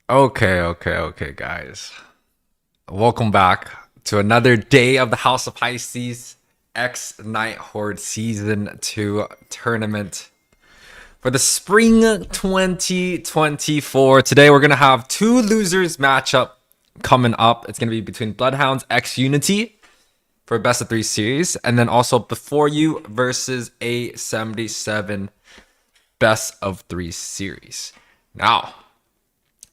Okay, guys. Welcome back to another day of the House of Pisces X Night Horde Season 2 tournament for the Spring 2024. Today we're going to have two losers matchup coming up. It's going to be between Bloodhounds X Unity for best of 3 series, and then also B4U versus A77 best of 3 series. Now,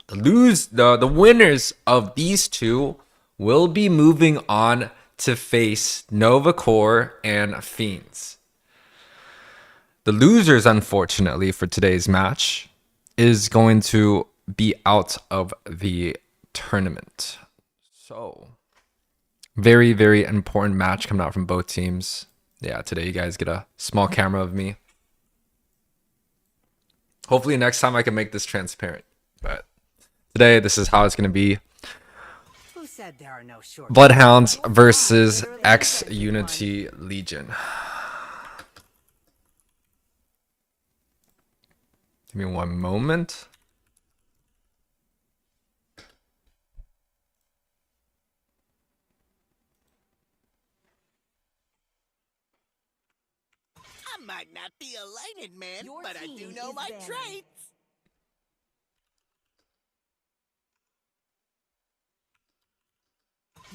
the winners of these two will be moving on to face Nova Core and Fiends. The losers, unfortunately, for today's match is going to be out of the tournament. So, very important match coming out from both teams. Yeah, today you guys get a small camera of me. Hopefully next time I can make this transparent, but today, this is how it's going to be. Bloodhounds versus X Unity Legion. Give me one moment. I might not be a lighted man, but I do know my traits.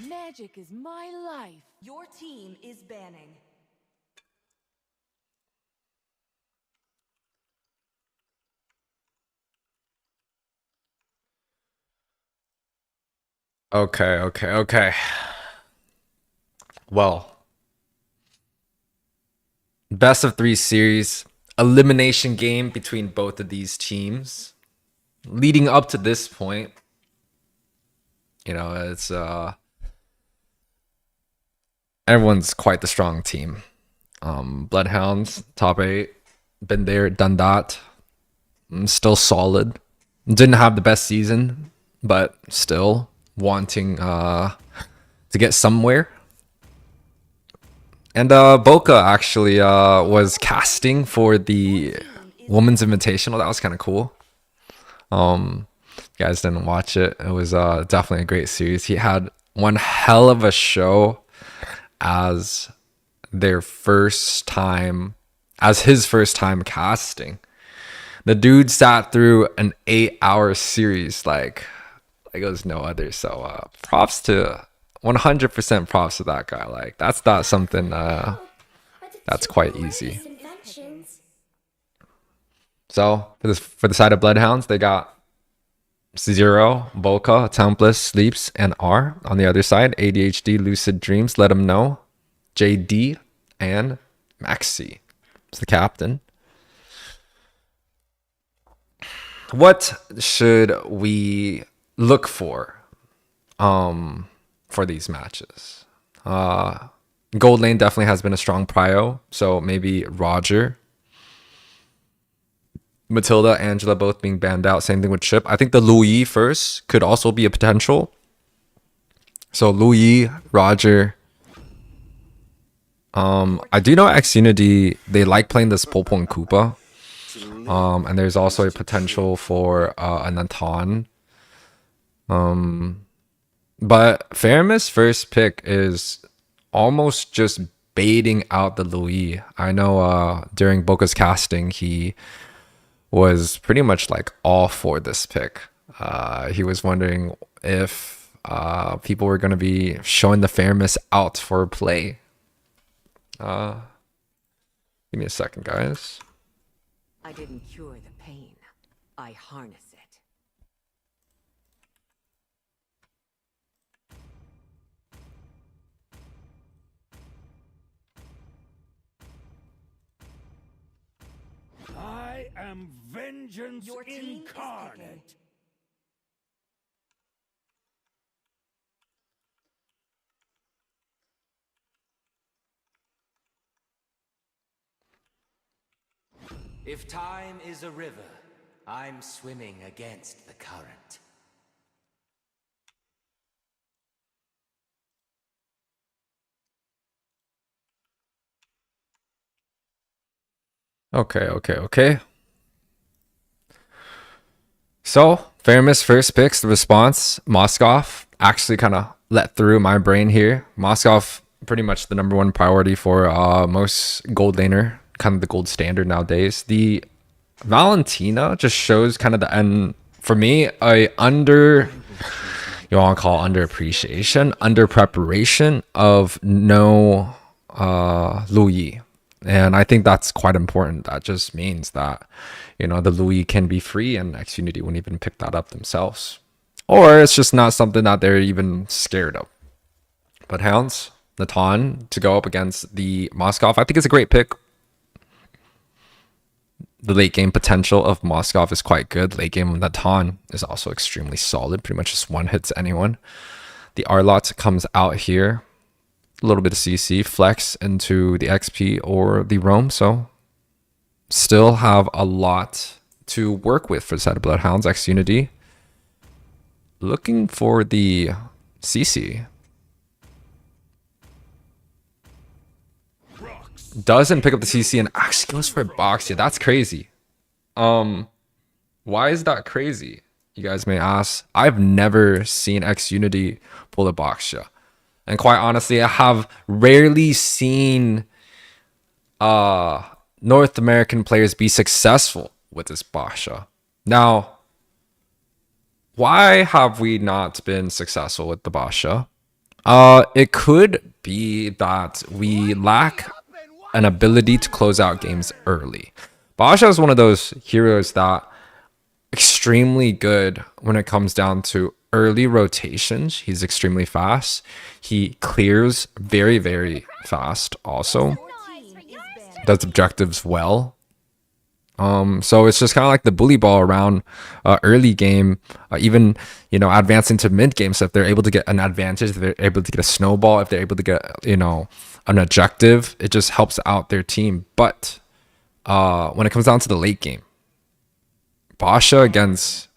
Magic is my life. Your team is banning. Okay. Well, best of 3 series, elimination game between both of these teams. Leading up to this point, you know, it's everyone's quite the strong team. Bloodhounds, top 8, been there, done that. Still solid. Didn't have the best season, but still wanting to get somewhere. And Boca actually was casting for the Women's Invitational. That was kind of cool. You guys didn't watch it. It was definitely a great series. He had one hell of a show as his first time casting. The dude sat through an 8-hour series like it was no other. So props to 100% props to that guy. Like that's not something that's quite easy. So for the side of Bloodhounds, they got Zero, Boca, Templess, Sleeps, and R. On the other side, ADHD, Lucid Dreams, Let Him Know, JD, and Maxi. It's the captain. What should we look for these matches? Gold lane definitely has been a strong prio, so maybe Roger, Matilda, Angela both being banned out. Same thing with Chip. I think the Louis first could also be a potential. So Louis, Roger. I do know X Unity, they like playing this Popo and Koopa. And there's also a potential for a Natan. But Faramis' first pick is almost just baiting out the Louis. I know during Boca's casting, he was pretty much like all for this pick. He was wondering if people were going to be showing the Faramis out for play. Give me a second, guys. I didn't cure the pain. I harness it. I am vengeance incarnate. If time is a river, I'm swimming against the current. Okay. So Famous first picks, the response, Moskov actually kind of let through my brain here. Moskov, pretty much the #1 priority for most gold laner, kind of the gold standard nowadays. The Valentina just shows kind of the end, for me, you want to call underappreciation, under preparation of no Lu Yi. And I think that's quite important. That just means that, you know, the Lu Yi can be free and Xunity wouldn't even pick that up themselves. Or it's just not something that they're even scared of. But Hounds, Natan to go up against the Moskov, I think it's a great pick. The late game potential of Moskov is quite good. Late game of Natan is also extremely solid. Pretty much just one hits anyone. The Arlot comes out here. A little bit of CC, flex into the XP or the roam. So still have a lot to work with for the side of Bloodhounds. Xunity looking for the CC. Doesn't pick up the CC and actually goes for a box. Yeah, that's crazy. Why is that crazy? You guys may ask. I've never seen Xunity pull a box. And quite honestly, I have rarely seen North American players be successful with this Basha. Now, why have we not been successful with the Basha? It could be that we lack an ability to close out games early. Basha is one of those heroes that extremely good when it comes down to early rotations. He's extremely fast. He clears very, very fast also. Does objectives well. So it's just kind of like the bully ball around early game, even, you know, advancing to mid game. So if they're able to get an advantage, if they're able to get a snowball, if they're able to get, you know, an objective, it just helps out their team. But when it comes down to the late game, Basha against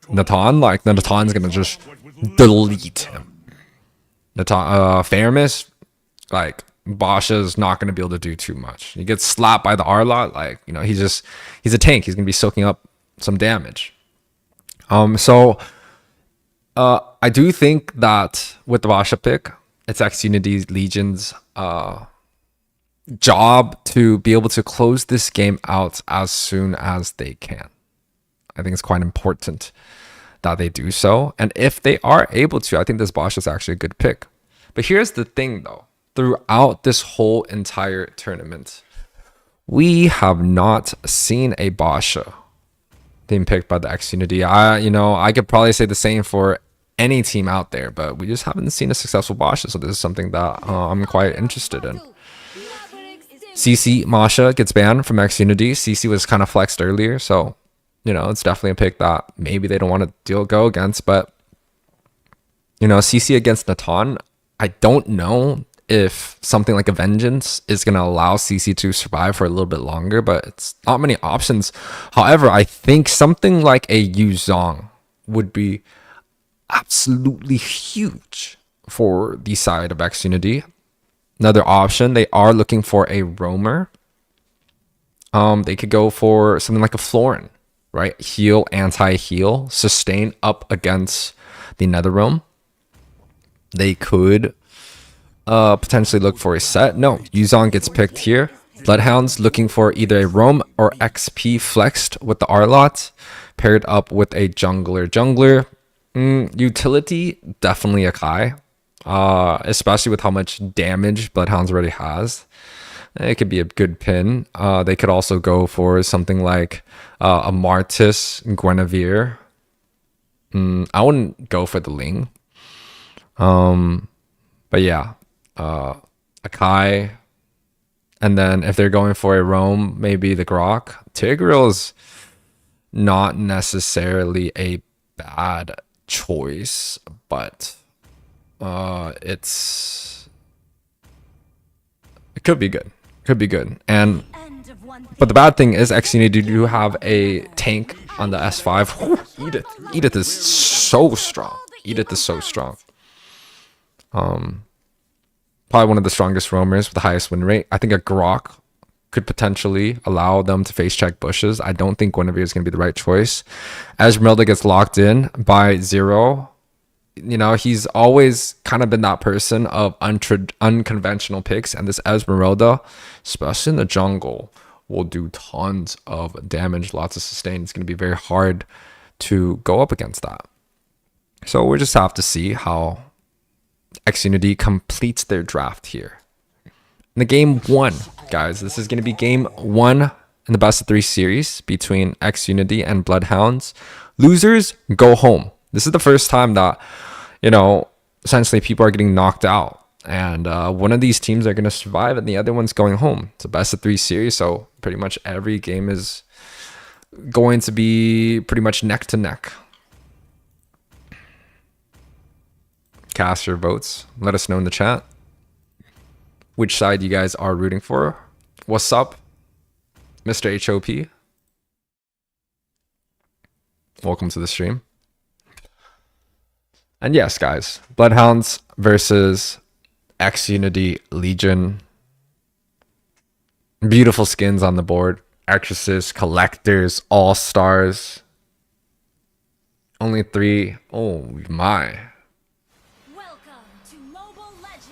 Natan, like Natan's gonna just delete him. Natan, Faramis, like Basha's not gonna be able to do too much. He gets slapped by the Arlot, like, you know, he's a tank. He's gonna be soaking up some damage. So I do think that with the Basha pick, it's Xunity's Legion's job to be able to close this game out as soon as they can. I think it's quite important that they do so. And if they are able to, I think this Basha is actually a good pick. But here's the thing though. Throughout this whole entire tournament, we have not seen a Basha being picked by the Xunity. I could probably say the same for any team out there, but we just haven't seen a successful Basha. So this is something that I'm quite interested in. CC Masha gets banned from Xunity. CC was kind of flexed earlier, so you know, it's definitely a pick that maybe they don't want to go against. But you know, CC against Natan, I don't know if something like a Vengeance is going to allow CC to survive for a little bit longer, but it's not many options. However, I think something like a Yuzong would be absolutely huge for the side of Xunity. Another option, they are looking for a roamer. They could go for something like a Florin, right? Heal, anti-heal, sustain up against the Netherrealm. They could potentially look for a set. No, Yuzong gets picked here. Bloodhounds looking for either a roam or XP flexed with the Arlot, paired up with a jungler. Utility, definitely a Kai. Especially with how much damage Bloodhounds already has. It could be a good pin. They could also go for something like a Martis, Guinevere. I wouldn't go for the Ling. But yeah, a Kai. And then if they're going for a roam, maybe the Grok. Tigreal's not necessarily a bad choice, but it could be good. Could be good. And but the bad thing is Xunity do have a tank on the S5. Edith. Edith is so strong. Edith is so strong. Probably one of the strongest roamers with the highest win rate. I think a Grok could potentially allow them to face check bushes. I don't think Guinevere is going to be the right choice. Esmeralda gets locked in by Zero. You know, he's always kind of been that person of unconventional picks, and this Esmeralda, especially in the jungle, will do tons of damage, lots of sustain. It's going to be very hard to go up against that. So we'll just have to see how Xunity completes their draft here. In the game 1, guys, this is going to be game 1 in the best of 3 series between Xunity and Bloodhounds. Losers go home. This is the first time that, you know, essentially people are getting knocked out. And one of these teams are going to survive and the other one's going home. It's a best of 3 series, so pretty much every game is going to be pretty much neck to neck. Cast your votes. Let us know in the chat which side you guys are rooting for. What's up, Mr. HOP? Welcome to the stream. And yes, guys, Bloodhounds versus Xunity Legion. Beautiful skins on the board. Actresses, collectors, all-stars. Only 3. Oh my. Welcome to Mobile Legends.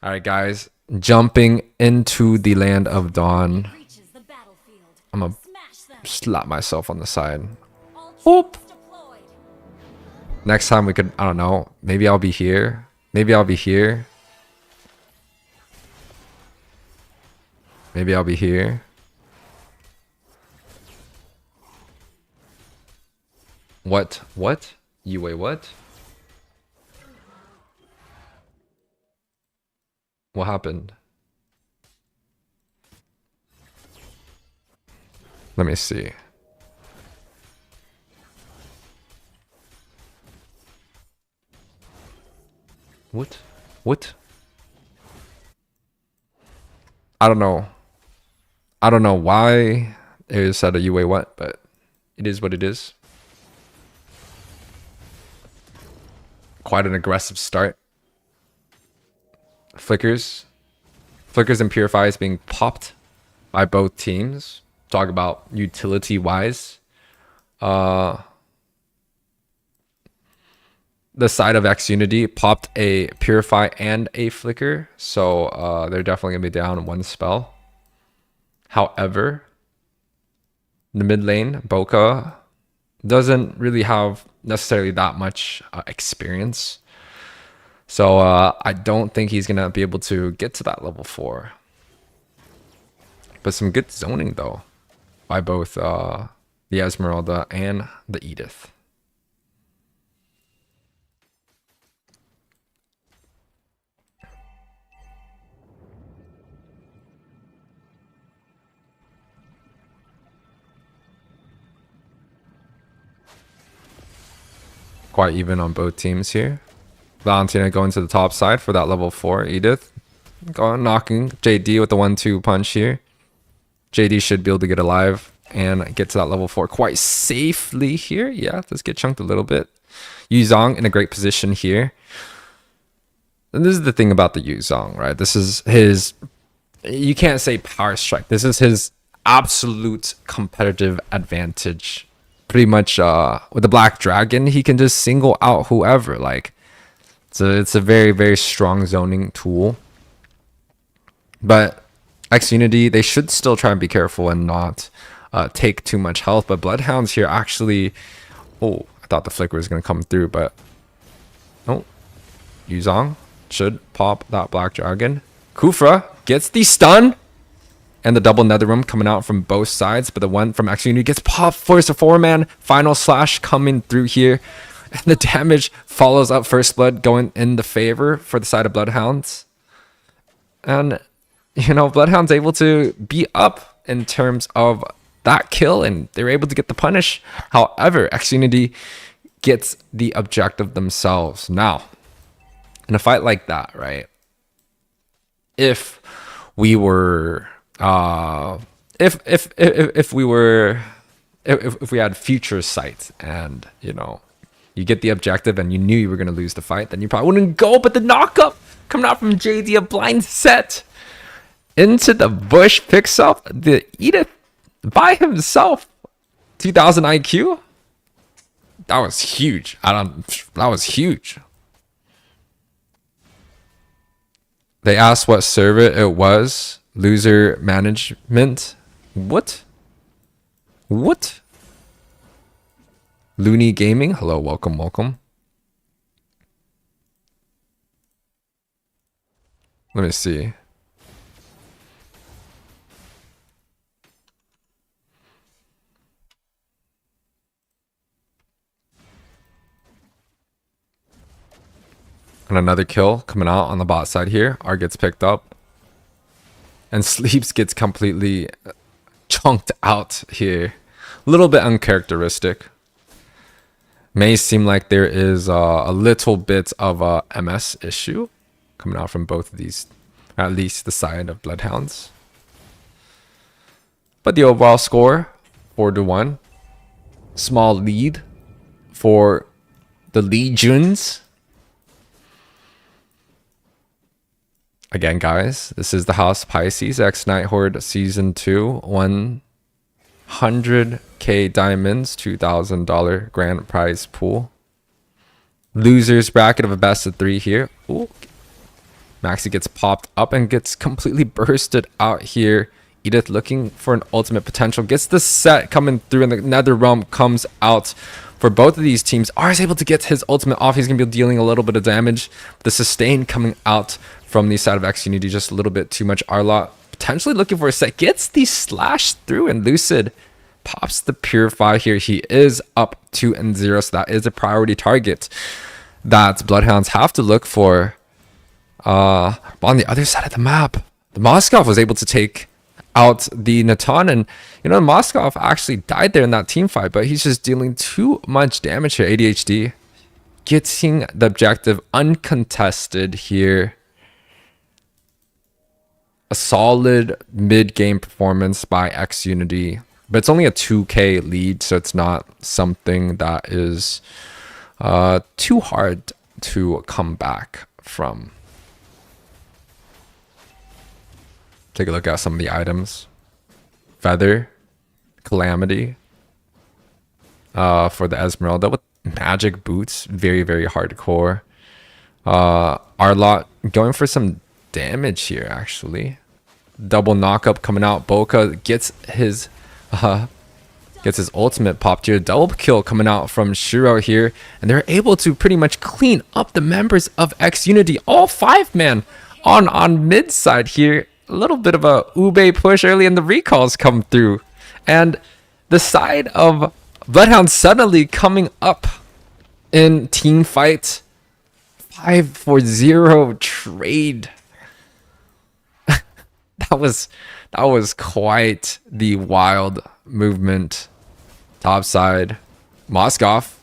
All right, guys. Jumping into the land of Dawn. Reaches the battlefield. I'm going to Smash them. slap myself on the side. All Whoop. troops deployed. Next time we could, I don't know, maybe I'll be here. Maybe I'll be here. Maybe I'll be here. What? What? You wait, what? What happened? Let me see. What? What? I don't know. I don't know why it said a UA what, but it is what it is. Quite an aggressive start. Flickers and Purifies being popped by both teams. Talk about utility wise. The side of Xunity popped a Purify and a Flicker, so they're definitely gonna be down one spell. However, the mid lane, Boca doesn't really have necessarily that much experience. So I don't think he's going to be able to get to that level 4. But some good zoning, though, by both the Esmeralda and the Edith. Quite even on both teams here. Valentina going to the top side for that level 4. Edith going knocking JD with the 1-2 punch here. JD should be able to get alive and get to that level 4 quite safely here. Yeah, let's get chunked a little bit. Yuzong in a great position here. And this is the thing about the Yuzong, right? This is his, you can't say power strike. This is his absolute competitive advantage. Pretty much with the Black Dragon, he can just single out whoever. Like, it's a very, very strong zoning tool. But Xunity, they should still try and be careful and not take too much health. But Bloodhounds here actually... Oh, I thought the flicker was going to come through, but... Oh, Yuzong should pop that Black Dragon. Kufra gets the stun. And the double Netherrealm coming out from both sides. But the one from Xunity gets popped. Force a 4-man. Final slash coming through here. And the damage follows up. First blood going in the favor for the side of Bloodhounds. And, you know, Bloodhounds able to be up in terms of that kill. And they're able to get the punish. However, Xunity gets the objective themselves. Now, in a fight like that, right? If we were... if we had future sight and, you know, you get the objective and you knew you were going to lose the fight, then you probably wouldn't go. But the knockup coming out from JD, a blind set. into the bush, picks up the Edith by himself. 2000 IQ. That was huge. That was huge. They asked what server it was. Loser management. What? What? Looney Gaming. Hello, welcome, welcome. Let me see. And another kill coming out on the bot side here. R gets picked up. And Sleeps gets completely chunked out here. A little bit uncharacteristic. May seem like there is a little bit of a MS issue coming out from both of these, at least the side of Bloodhounds. But the overall score, 4-1. Small lead for the Legions. Again, guys, this is the House of Pisces X Night Horde Season 2. 100k diamonds, $2,000 grand prize pool. Losers bracket of a best of 3 here. Ooh. Maxi gets popped up and gets completely bursted out here. Edith looking for an ultimate potential. Gets the set coming through and the Nether Realm comes out for both of these teams. R is able to get his ultimate off. He's going to be dealing a little bit of damage. The sustain coming out from the side of X Unity, just a little bit too much. Arlot potentially looking for a set. Gets the slash through and Lucid pops the Purify here. He is up 2-0, so that is a priority target that Bloodhounds have to look for. On the other side of the map, the Moskov was able to take out the Natan, and you know, Moskov actually died there in that team fight, but he's just dealing too much damage here. ADHD getting the objective uncontested here. A solid mid-game performance by X Unity, but it's only a 2k lead, so it's not something that is too hard to come back from. Take a look at some of the items. Feather, Calamity for the Esmeralda with magic boots. Very, very hardcore. Arlot going for some damage here, actually. Double knockup coming out. Boca gets his ultimate popped here. Double kill coming out from Shiro here, and they're able to pretty much clean up the members of X Unity. All 5-man on mid side here. A little bit of a Ube push early, and the recalls come through, and the side of Bloodhound suddenly coming up in team fight. 5-4-0 trade. That was quite the wild movement. Top side, Moskov.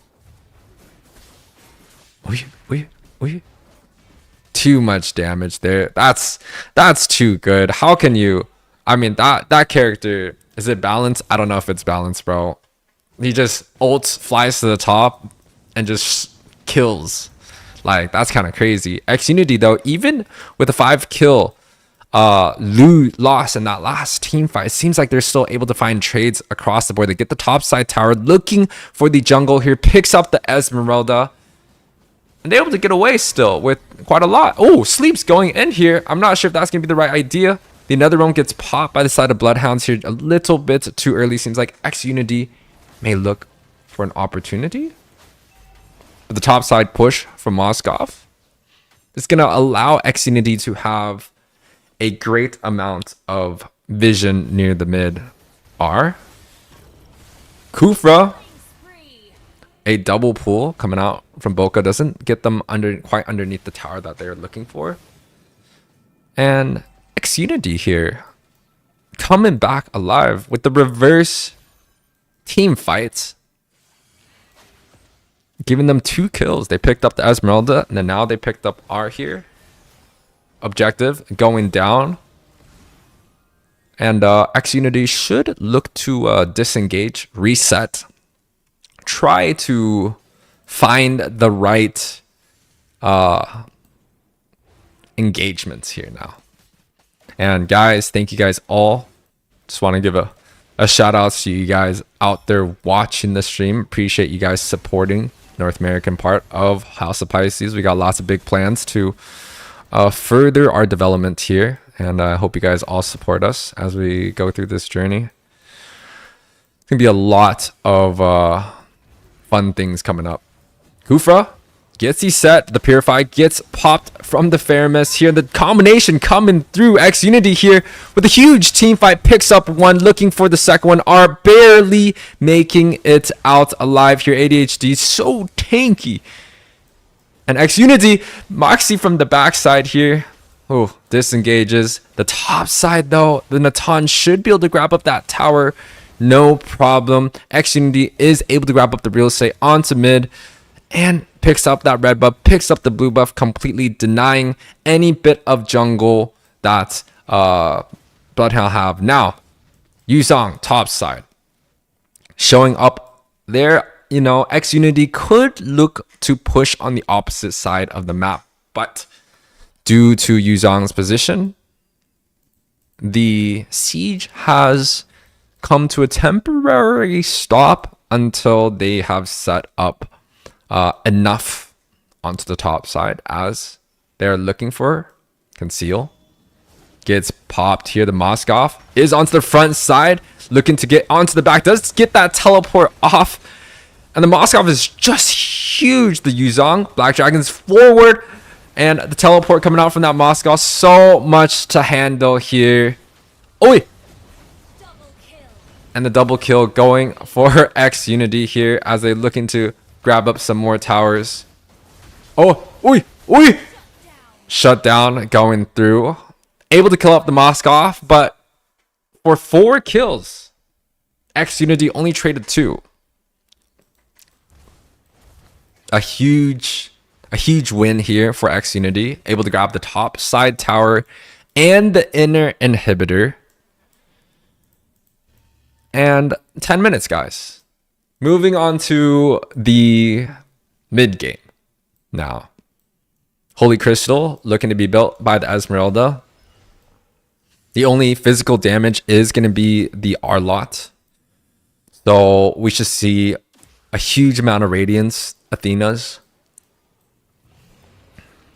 Too much damage there. That's too good. How can you? I mean, that character, is it balanced? I don't know if it's balanced, bro. He just ults, flies to the top, and just kills. Like, that's kind of crazy. X Unity though, even with a 5-kill loss in that last team fight, it seems like they're still able to find trades across the board. They get the top side tower, looking for the jungle here, picks up the Esmeralda, and they're able to get away still with quite a lot. Oh, Sleep's going in here. I'm not sure if that's going to be the right idea. The Nether Realm gets popped by the side of Bloodhounds here a little bit too early. Seems like X Unity may look for an opportunity. But the top side push from Moskov is going to allow X Unity to have a great amount of vision near the mid. R. Kufra. A double pull coming out from Boca doesn't get them quite underneath the tower that they're looking for. And X Unity here coming back alive with the reverse team fights, giving them 2 kills. They picked up the Esmeralda, and then now they picked up R here. Objective going down, and X Unity should look to disengage, reset, try to find the right engagements here now. And guys, thank you guys all. Just want to give a shout out to you guys out there watching the stream. Appreciate you guys supporting North American part of House of Pisces. We got lots of big plans to further our development here, and I hope you guys all support us as we go through this journey. It's gonna be a lot of fun things coming up. Kufra gets he set. The Purify gets popped from the Faramis here. The combination coming through. X Unity here with a huge team fight. Picks up one. Looking for the second one. Are barely making it out alive here. ADHD so tanky. And X Unity, Moxie from the backside here. Oh, disengages. The top side though, the Natan should be able to grab up that tower. No problem. X Unity is able to grab up the real estate onto mid. And picks up that red buff, picks up the blue buff, completely denying any bit of jungle that Bloodhound have. Now, Yuzong, top side. Showing up there, you know, X Unity could look to push on the opposite side of the map. But due to Yuzong's position, the siege has come to a temporary stop until they have set up enough onto the top side as they're looking for conceal. Gets popped here. The Moskov is onto the front side, looking to get onto the back. Does get that teleport off, and the Moskov is just huge. The Yuzong Black Dragons forward, and the teleport coming out from that Moskov. So much to handle here. Oh, and the double kill going for X Unity here as they looking to grab up some more towers. Oh, oi, oi! Shut down going through. Able to kill up the Moskov, but for 4 kills, X Unity only traded 2. A huge win here for X Unity. Able to grab the top side tower and the inner inhibitor. And 10 minutes, guys. Moving on to the mid game now. Holy Crystal looking to be built by the Esmeralda. The only physical damage is going to be the Arlot. So we should see a huge amount of Radiance Athenas.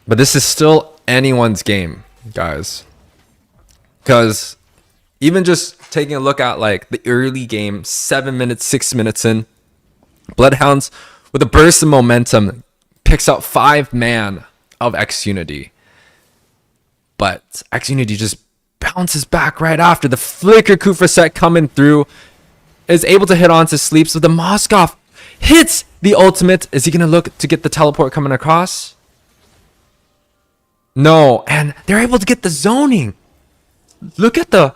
But this is still anyone's game, guys. Because even just taking a look at like the early game, 7 minutes, 6 minutes in, Bloodhounds with a burst of momentum picks up 5 man of X Unity. But X Unity just bounces back right after. The Flicker Kufra set coming through is able to hit onto sleep. So the Moskov hits the ultimate. Is he going to look to get the teleport coming across? No, and they're able to get the zoning. Look at the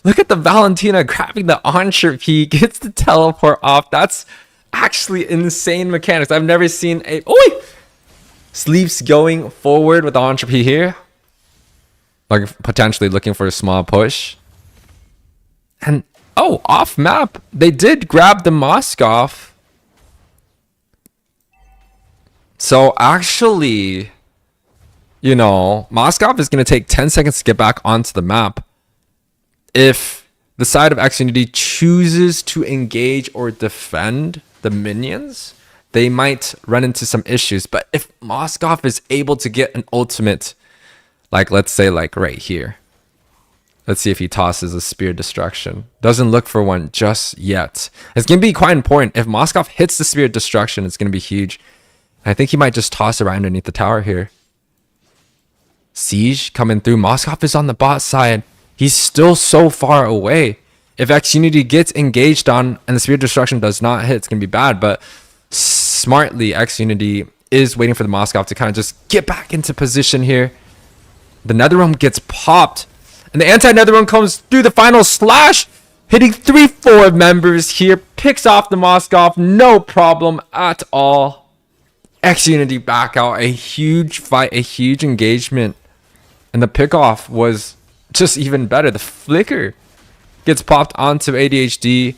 Valentina grabbing the Entrepie, gets the teleport off. That's actually insane mechanics. I've never seen a Sleeps going forward with the Entrepie here. Like potentially looking for a small push. And off map, they did grab the Moskov. So actually, you know, Moskov is going to take 10 seconds to get back onto the map. If the side of X Unity chooses to engage or defend the minions, they might run into some issues. But if Moskov is able to get an ultimate, like let's say like right here. Let's see if he tosses a Spear Destruction. Doesn't look for one just yet. It's going to be quite important. If Moskov hits the Spear Destruction, it's going to be huge. I think he might just toss it right underneath the tower here. Siege coming through. Moskov is on the bot side. He's still so far away. If X Unity gets engaged on and the Spear Destruction does not hit, it's going to be bad. But smartly, X Unity is waiting for the Moskov to kind of just get back into position here. The Netherrealm gets popped. And the anti-Netherrealm comes through the final slash. Hitting 3-4 members here. Picks off the Moskov. No problem at all. X Unity back out. A huge fight. A huge engagement. And the pickoff was just even better. The Flicker gets popped onto ADHD.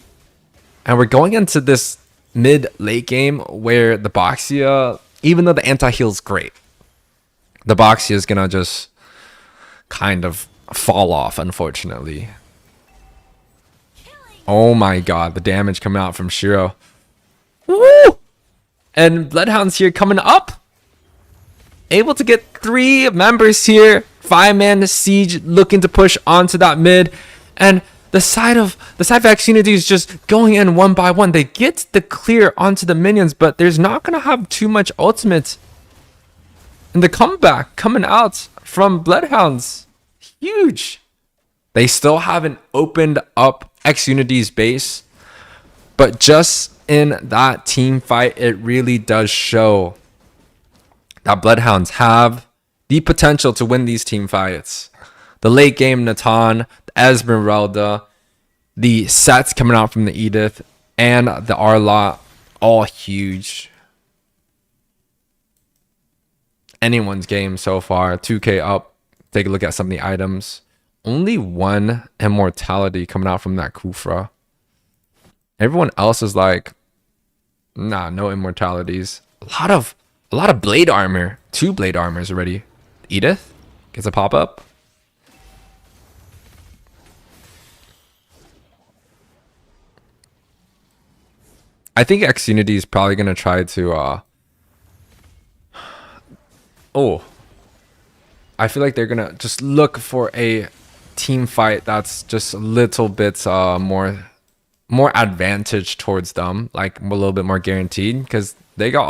And we're going into this mid-late game where the Boxia, even though the anti-heal is great, the Boxia is going to just kind of fall off, unfortunately. Oh my god, the damage coming out from Shiro. Woo! And Bloodhounds here coming up. Able to get 3 members here. 5-man siege looking to push onto that mid. And the side of Xfinity is just going in one by one. They get the clear onto the minions, but there's not going to have too much ultimate. And the comeback coming out from Bloodhounds, huge. They still haven't opened up Xfinity's base, but just in that team fight, it really does show that Bloodhounds have the potential to win these team fights. The late game Natan, the Esmeralda, the sets coming out from the Edith, and the Arlot, all huge. Anyone's game so far. 2k up. Take a look at some of the items. Only 1 immortality coming out from that Kufra. Everyone else is like, nah, no immortalities. A lot of blade armor. 2 blade armors already. Edith gets a pop up. I think Xfinity is probably gonna try to I feel like they're gonna just look for a team fight that's just a little bit more advantage towards them, like a little bit more guaranteed, because they got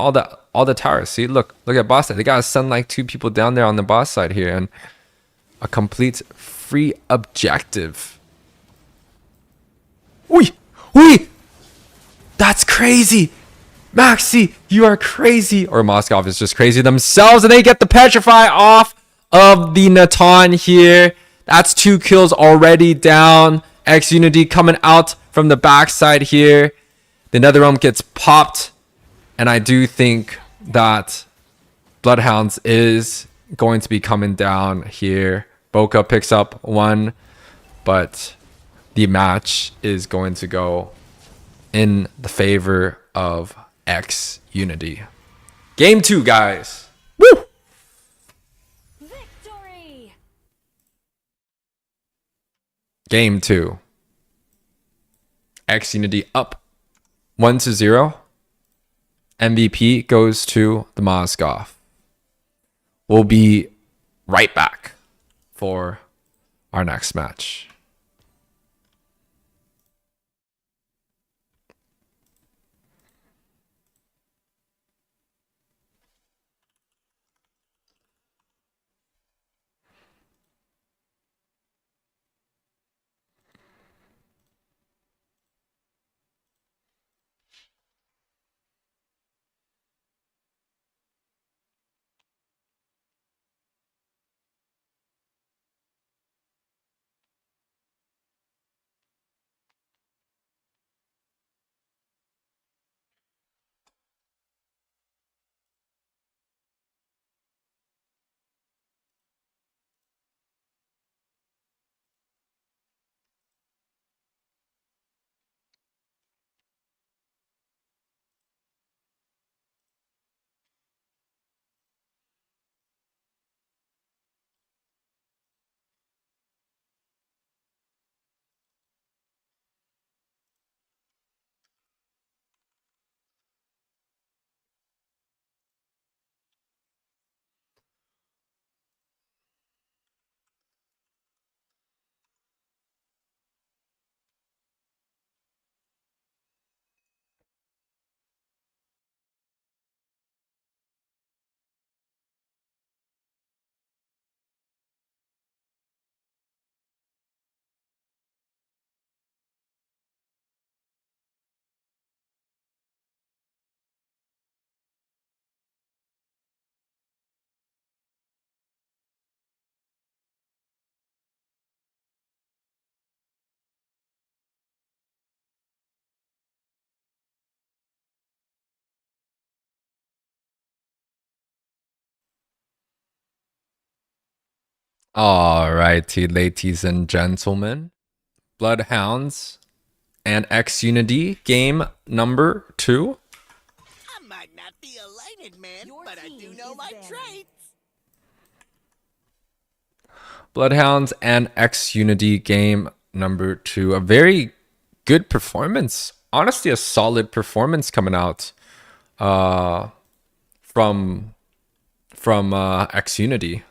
all the towers. See, look at boss side. They gotta send like 2 people down there on the boss side here, and a complete free objective. Oi! That's crazy! Maxi, you are crazy! Or Moskov is just crazy themselves, and they get the petrify off of the Natan here. That's 2 kills already down. Xfinity coming out from the backside here. The Netherrealm gets popped, and I do think that Bloodhounds is going to be coming down here. Boca picks up 1, but the match is going to go in the favor of Xfinity. Game 2, guys. Woo! Victory! Game 2. Xfinity up 1-0. MVP goes to the Moskov. We'll be right back for our next match. Alrighty, ladies and gentlemen. Bloodhounds and Xfinity game number 2. I might not be a lighted man, but I do know my traits. Bloodhounds and X Unity game number 2. A very good performance. Honestly, a solid performance coming out from X Unity.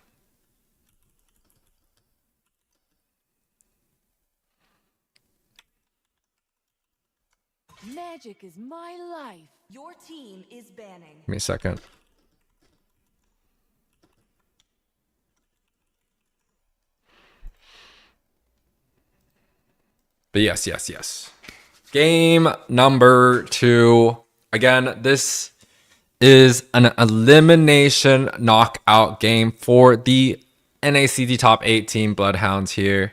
Magic is my life. Your team is banning. Give me a second. But yes. Game number 2. Again, this is an elimination knockout game for the NACD top 8 team Bloodhounds here.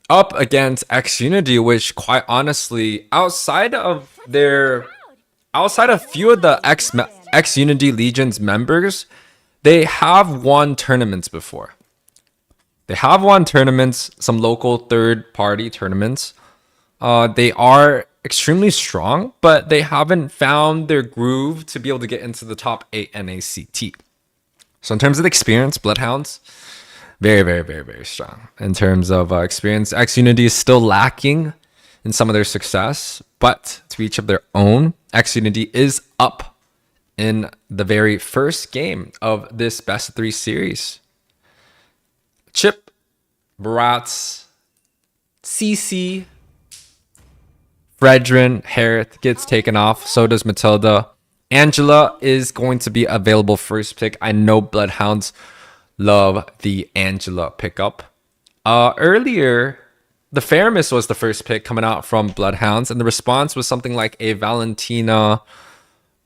Up against X Unity, which quite honestly, outside of few of the X Unity Legion's members, they have won tournaments before. They have won tournaments, some local third-party tournaments. They are extremely strong, but they haven't found their groove to be able to get into the top 8 NACT. So in terms of the experience, Bloodhounds, very strong. In terms of experience, X Unity is still lacking in some of their success, but to each of their own. X Unity is up in the very first game of this best of 3 series. Chip, Baratz, CC, Fredrin, Harith gets taken off. So does Matilda. Angela is going to be available first pick. I know Bloodhounds love the Angela pickup. Earlier, the Faramis was the first pick coming out from Bloodhounds, and the response was something like a Valentina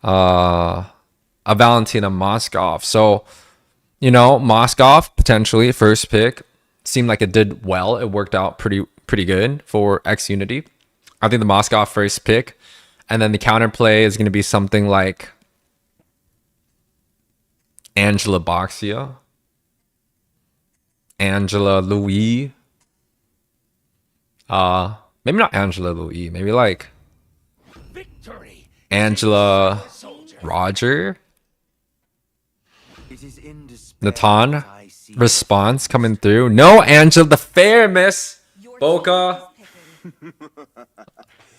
Moskov. So, you know, Moskov potentially first pick. Seemed like it did well. It worked out pretty good for X Unity. I think the Moskov first pick, and then the counterplay is going to be something like Angela Boxia, Angela Louis. Maybe not Angela Louis. Maybe like Victory. Angela Roger. It is in despair Natan that I see response coming through. No, Angela, the fair miss. Boca.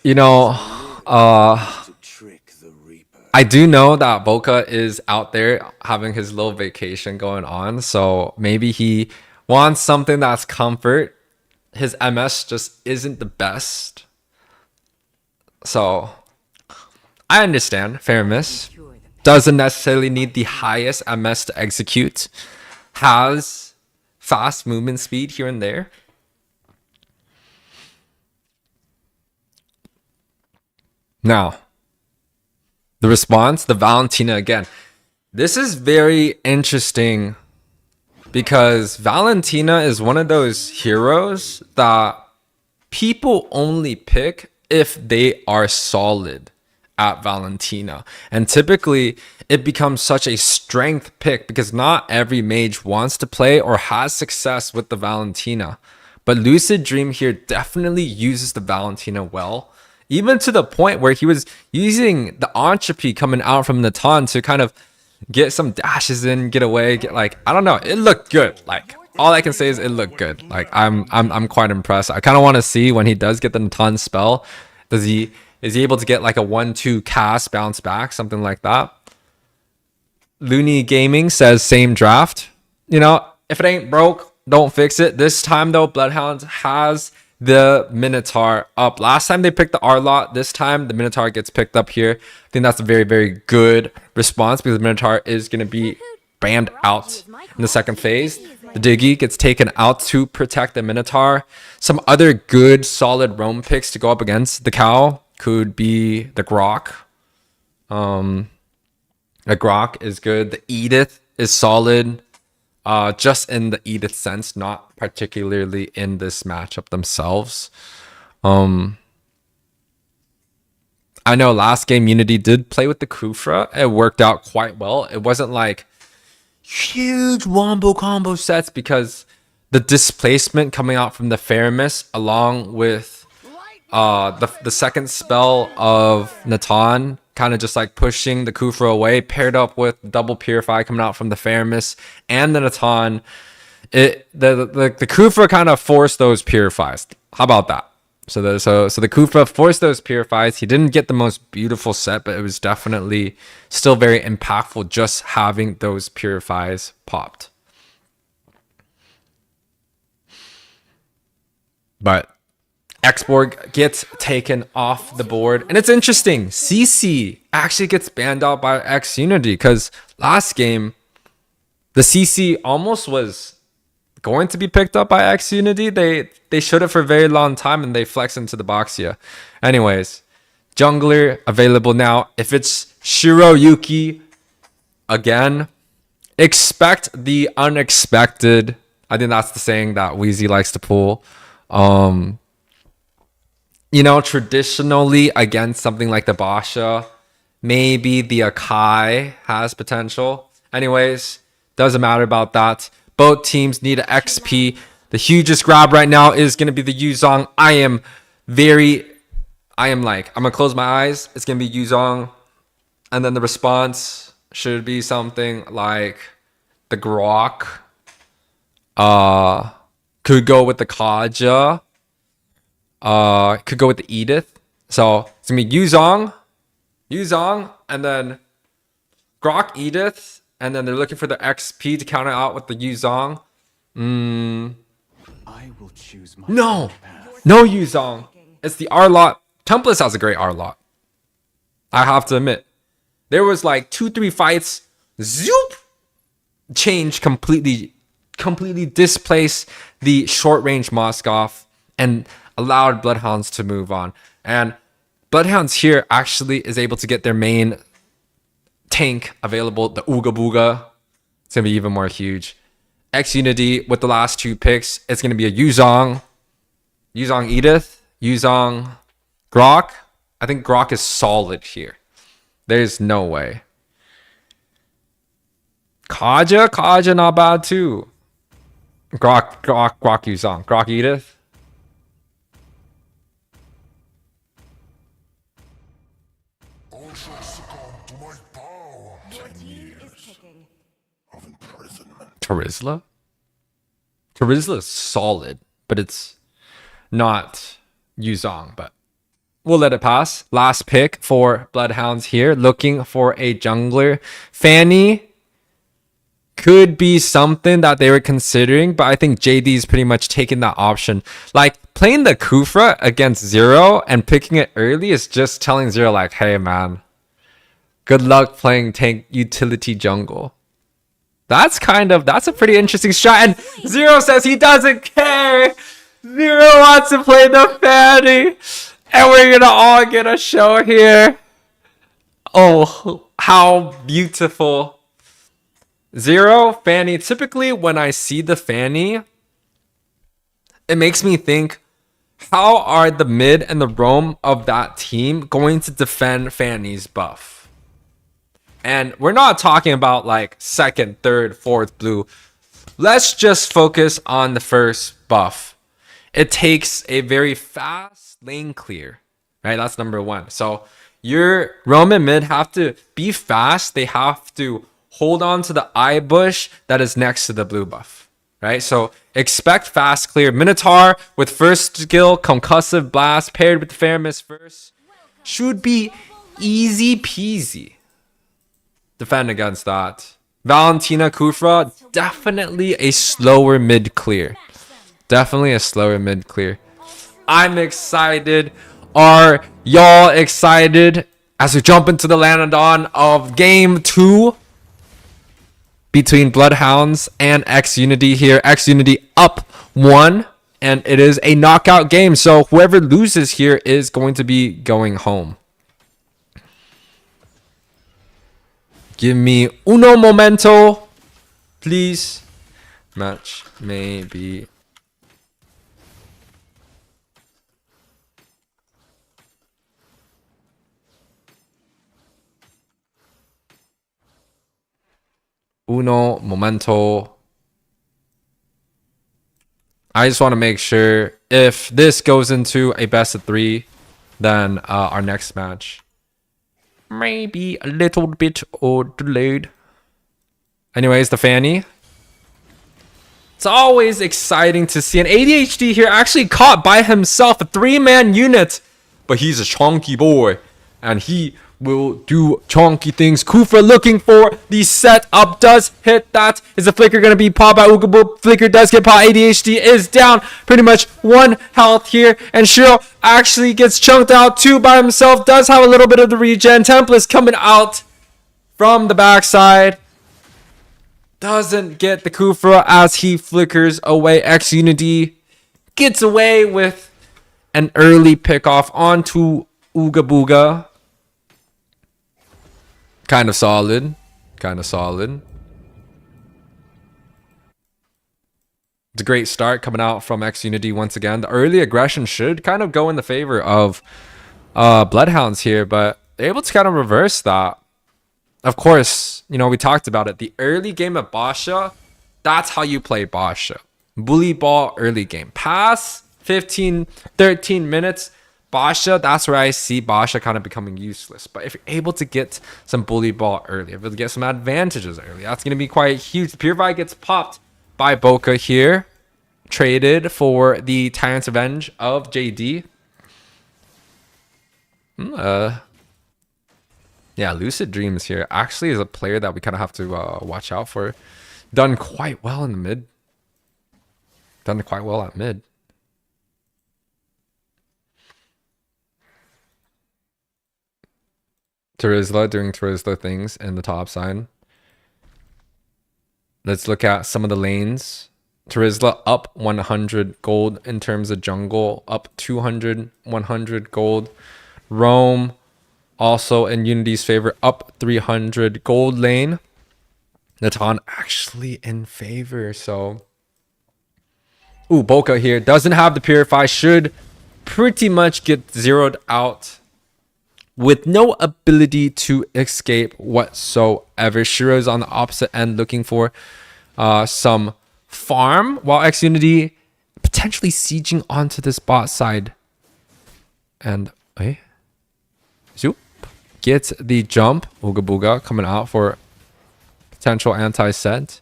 You know, to trick the Reaper. I do know that Boca is out there having his little vacation going on. So maybe he wants something that's comfort. His MS just isn't the best. So I understand. Fair miss. Doesn't necessarily need the highest MS to execute. Has fast movement speed here and there. Now, the response, the Valentina again. This is very interesting because Valentina is one of those heroes that people only pick if they are solid at Valentina. And typically, it becomes such a strength pick because not every mage wants to play or has success with the Valentina. But Lucid Dream here definitely uses the Valentina well. Even to the point where he was using the entropy coming out from Natan to kind of get some dashes in, get away, get like, I don't know, it looked good. Like, all I can say is it looked good. Like, I'm quite impressed. I kind of want to see when he does get the Natan spell, is he able to get like a 1-2 cast bounce back, something like that. Looney Gaming says same draft. You know, if it ain't broke, don't fix it. This time though, Bloodhounds has the Minotaur up. Last time they picked the R-Lot. This time the Minotaur gets picked up here. I think that's a very good response because the Minotaur is going to be banned out in the second phase. The Diggy gets taken out to protect the Minotaur. Some other good solid roam picks to go up against the cow could be the Grok. The Grok is good. The Edith is solid. Just in the Edith sense, not particularly in this matchup themselves. I know last game Unity did play with the Kufra. It worked out quite well. It wasn't like huge wombo combo sets because the displacement coming out from the Faramis along with the second spell of Natan kind of just like pushing the Kufra away, paired up with double Purify coming out from the Faramis and the Natan. The Kufra kind of forced those Purifies. How about that? So the Kufra forced those Purifies. He didn't get the most beautiful set, but it was definitely still very impactful just having those Purifies popped. But Xborg gets taken off the board. And it's interesting. CC actually gets banned out by X Unity because last game, the CC almost was going to be picked up by X Unity. They showed it for a very long time and they flexed into the Boxia. Anyways, jungler available now. If it's Shiroyuki again, expect the unexpected. I think that's the saying that Wheezy likes to pull. You know, traditionally against something like the Basha, maybe the Akai has potential. Anyways, doesn't matter about that. Both teams need an XP. The hugest grab right now is going to be the Yuzong. I'm gonna close my eyes. It's going to be Yuzong. And then the response should be something like the Grok. Could go with the Kaja. Could go with the Edith. So it's gonna be Yuzong, and then Grok, Edith, and then they're looking for the XP to counter out with the Yuzong. I will choose my No Yuzong. It's the R-Lot. Templars has a great R-Lot. I have to admit. There was like 2-3 fights. Zoop! Change completely displace the short-range Moskov and allowed Bloodhounds to move on. And Bloodhounds here actually is able to get their main tank available, the Ooga Booga. It's going to be even more huge. X Unity with the last 2 picks, it's going to be a Yuzong Edith, Yuzong Grok. I think Grok is solid here. There's no way. Kaja not bad too. Grok Yuzong. Grok Edith. Terizla? Terizla is solid, but it's not Yuzong, but we'll let it pass. Last pick for Bloodhounds here, looking for a jungler. Fanny could be something that they were considering, but I think JD's pretty much taken that option. Like, playing the Kufra against Zero and picking it early is just telling Zero, like, hey, man, good luck playing tank utility jungle. That's a pretty interesting strat. And Zero says he doesn't care. Zero wants to play the Fanny. And we're gonna all get a show here. Oh, how beautiful. Zero, Fanny. Typically, when I see the Fanny, it makes me think, how are the mid and the roam of that team going to defend Fanny's buff? And we're not talking about like second, third, fourth blue. Let's just focus on the first buff. It takes a very fast lane clear, right? That's number 1. So your roam and mid have to be fast. They have to hold on to the eye bush that is next to the blue buff, right? So expect fast clear. Minotaur with first skill, concussive blast paired with the Faramis first should be easy peasy. Defend against that. Valentina Kufra, definitely a slower mid clear. Definitely a slower mid clear. I'm excited. Are y'all excited as we jump into the Lanadon of game 2 between Bloodhounds and X Unity here? X Unity up 1, and it is a knockout game. So whoever loses here is going to be going home. Give me uno momento, please. Match maybe. Uno momento. I just want to make sure if this goes into a best of 3, then our next match maybe a little bit delayed. Anyways, the Fanny. It's always exciting to see an ADHD here actually caught by himself, a 3-man unit. But he's a chonky boy, and he will do chonky things. Kufra looking for the setup, does hit that. Is the flicker going to be popped by Ugabu? Flicker does get popped. ADHD is down pretty much 1 health here, and Shiro actually gets chunked out 2 by himself. Does have a little bit of the regen. Templars coming out from the backside. Doesn't get the Kufra as he flickers away. X Unity gets away with an early pickoff onto Ooga Booga. Kind of solid. Kind of solid. It's a great start coming out from X Unity once again. The early aggression should kind of go in the favor of Bloodhounds here, but they're able to kind of reverse that. Of course, you know, we talked about it. The early game of Basha, that's how you play Basha. Bully ball early game. Past 15, 13 minutes, Basha, that's where I see Basha kind of becoming useless. But if you're able to get some bully ball early, if you get some advantages early, that's going to be quite huge. Purify gets popped by Boca here. Traded for the Tyrant's Revenge of JD. Yeah, Lucid Dreams here actually is a player that we kind of have to watch out for. Done quite well in the mid. Done quite well at mid. Terizla doing Terizla things in the top side. Let's look at some of the lanes. Terizla up 100 gold in terms of jungle. Up 200, 100 gold. Roam also in Unity's favor, up 300 gold lane. Natan actually in favor, so... Ooh, Boca here doesn't have the Purify. Should pretty much get zeroed out with no ability to escape whatsoever. Shiro's on the opposite end looking for some farm, while X Unity potentially sieging onto this bot side. And... Hey. Zoop. Gets the jump. Ooga Booga coming out for potential anti-set.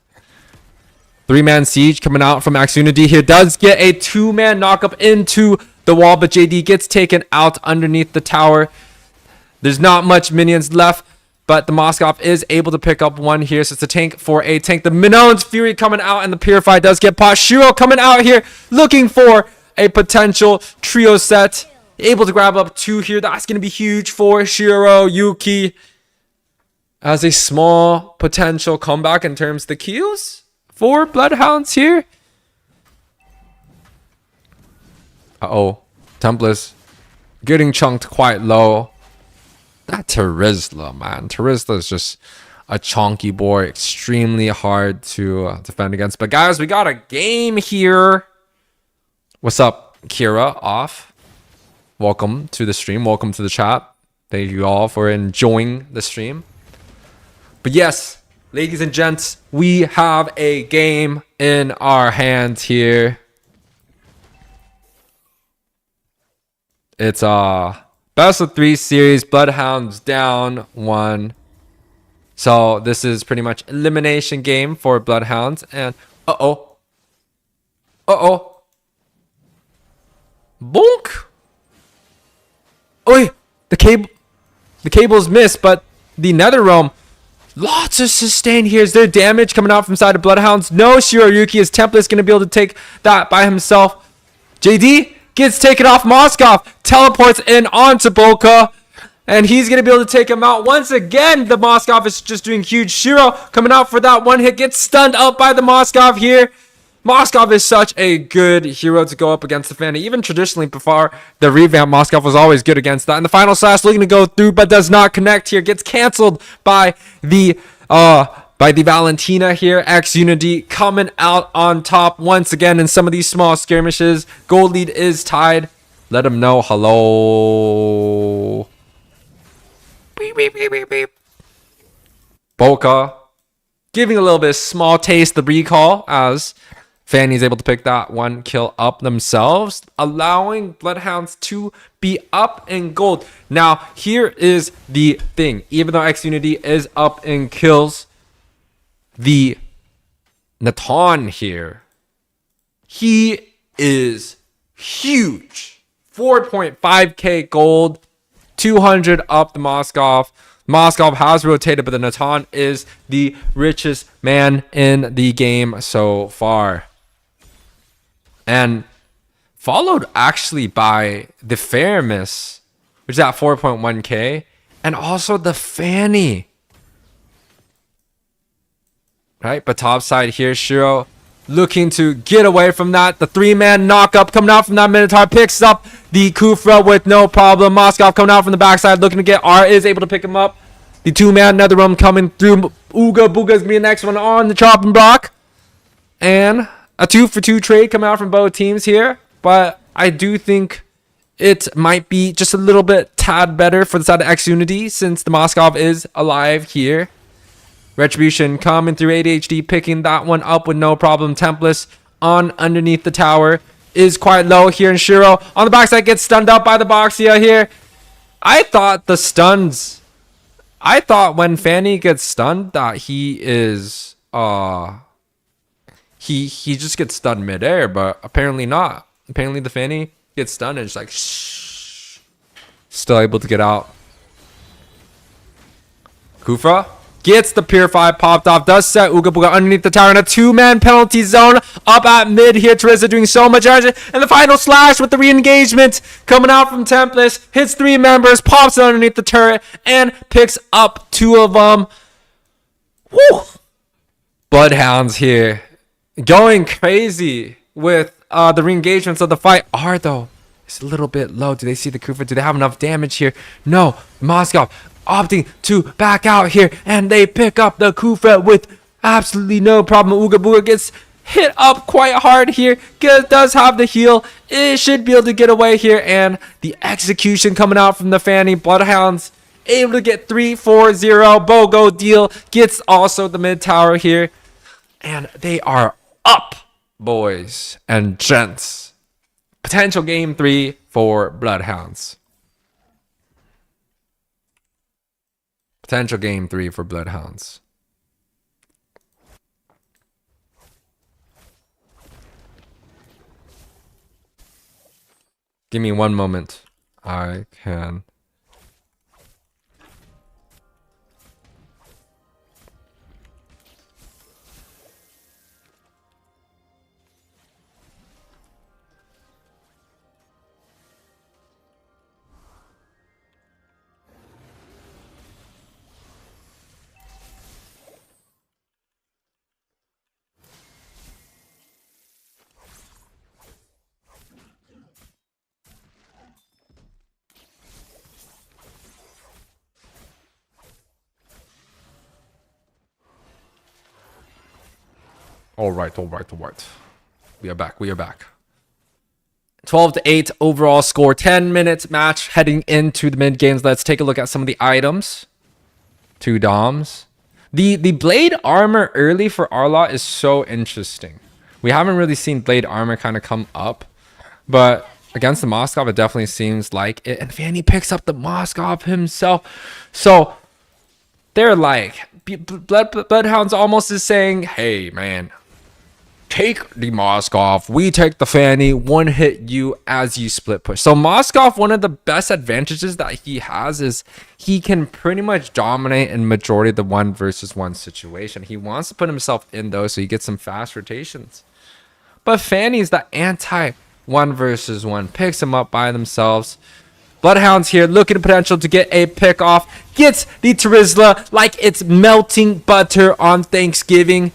3-man siege coming out from X Unity here. Does get a 2-man knockup into the wall, but JD gets taken out underneath the tower. There's not much minions left, but the Moskov is able to pick up 1 here. So it's a tank for a tank. The Minoan's Fury coming out, and the Purify does get popped. Shiro coming out here looking for a potential trio set. Able to grab up 2 here. That's going to be huge for Shiro. Yuki as a small potential comeback in terms of the kills for Bloodhounds here. Uh-oh. Templars getting chunked quite low. That Terizla, man. Terizla is just a chonky boy. Extremely hard to defend against. But guys, we got a game here. What's up, Kira? Off. Welcome to the stream. Welcome to the chat. Thank you all for enjoying the stream. But yes, ladies and gents, we have a game in our hands here. It's a best of 3 series. Bloodhounds down 1. So this is pretty much elimination game for Bloodhounds. And uh-oh. Uh-oh. Bonk. Oh, the cable's missed, but the Nether Realm, lots of sustain here. Is there damage coming out from side of Bloodhounds? No, Shiroyuki is Template going to be able to take that by himself. JD gets taken off. Moskov teleports in onto Boca, and he's going to be able to take him out. Once again, the Moskov is just doing huge. Shiro coming out for that 1 hit, gets stunned out by the Moskov here. Moskov is such a good hero to go up against the Fanny. Even traditionally, before the revamp, Moskov was always good against that. And the final slash looking to go through, but does not connect here. Gets canceled by the Valentina here. X Unity coming out on top once again in some of these small skirmishes. Gold lead is tied. Let him know hello. Beep, beep, beep, beep, beep. Boca giving a little bit of small taste the recall as Fanny's able to pick that 1 kill up themselves, allowing Bloodhounds to be up in gold. Now, here is the thing. Even though X Unity is up in kills, the Natan here, he is huge. 4.5k gold, 200 up the Moskov. Moskov has rotated, but the Natan is the richest man in the game so far. And followed actually by the Faramis, which is at 4.1k, and also the Fanny. Right, but top side here, Shiro looking to get away from that. The 3-man knock-up coming out from that Minotaur, picks up the Kufra with no problem. Moskov coming out from the backside, looking to get R, is able to pick him up. The 2-man NetherRealm coming through. Ooga Booga's gonna be the next one on the chopping block. And a 2-for-2 trade coming out from both teams here. But I do think it might be just a little bit tad better for the side of X Unity, since the Moskov is alive here. Retribution coming through ADHD, picking that one up with no problem. Templess on underneath the tower is quite low here, and Shiro on the backside gets stunned up by the Boxia here. I thought when Fanny gets stunned that he is he just gets stunned midair, but apparently not. Apparently the Fanny gets stunned and it's like shh, still able to get out. Kufra gets the Purify popped off, does set Ooga Booga underneath the tower in a 2-man penalty zone up at mid here. Teresa doing so much damage, and the final slash with the re-engagement coming out from Templess, hits 3 members, pops it underneath the turret, and picks up 2 of them. Woo! Bloodhounds here going crazy with the re-engagements of the fight. R though is a little bit low. Do they see the Kufa? Do they have enough damage here? No. Moskov opting to back out here, and they pick up the Kufa with absolutely no problem. Ooga Booga gets hit up quite hard here, does have the heal, it should be able to get away here, and the execution coming out from the Fanny. Bloodhounds able to get 3-4-0. BOGO deal gets also the mid tower here, and they are up, boys and gents. Potential game 3 for Bloodhounds. Potential game 3 for Bloodhounds. Give me one moment. I can. All right. We are back. 12-8 overall score. 10-minute match heading into the mid games. Let's take a look at some of the items. 2 DOMs. The blade armor early for Arlot is so interesting. We haven't really seen blade armor kind of come up, but against the Moskov, it definitely seems like it. And Fanny picks up the Moskov himself. So they're like, Bloodhounds almost is saying, hey, man, take the Moskov, we take the Fanny, one hit you as you split push. So Moskov, one of the best advantages that he has is he can pretty much dominate in majority of the 1-versus-1 situation. He wants to put himself in those so he gets some fast rotations. But Fanny's the anti 1-versus-1, picks him up by themselves. Bloodhounds here looking at potential to get a pick off. Gets the Terizla like it's melting butter on Thanksgiving.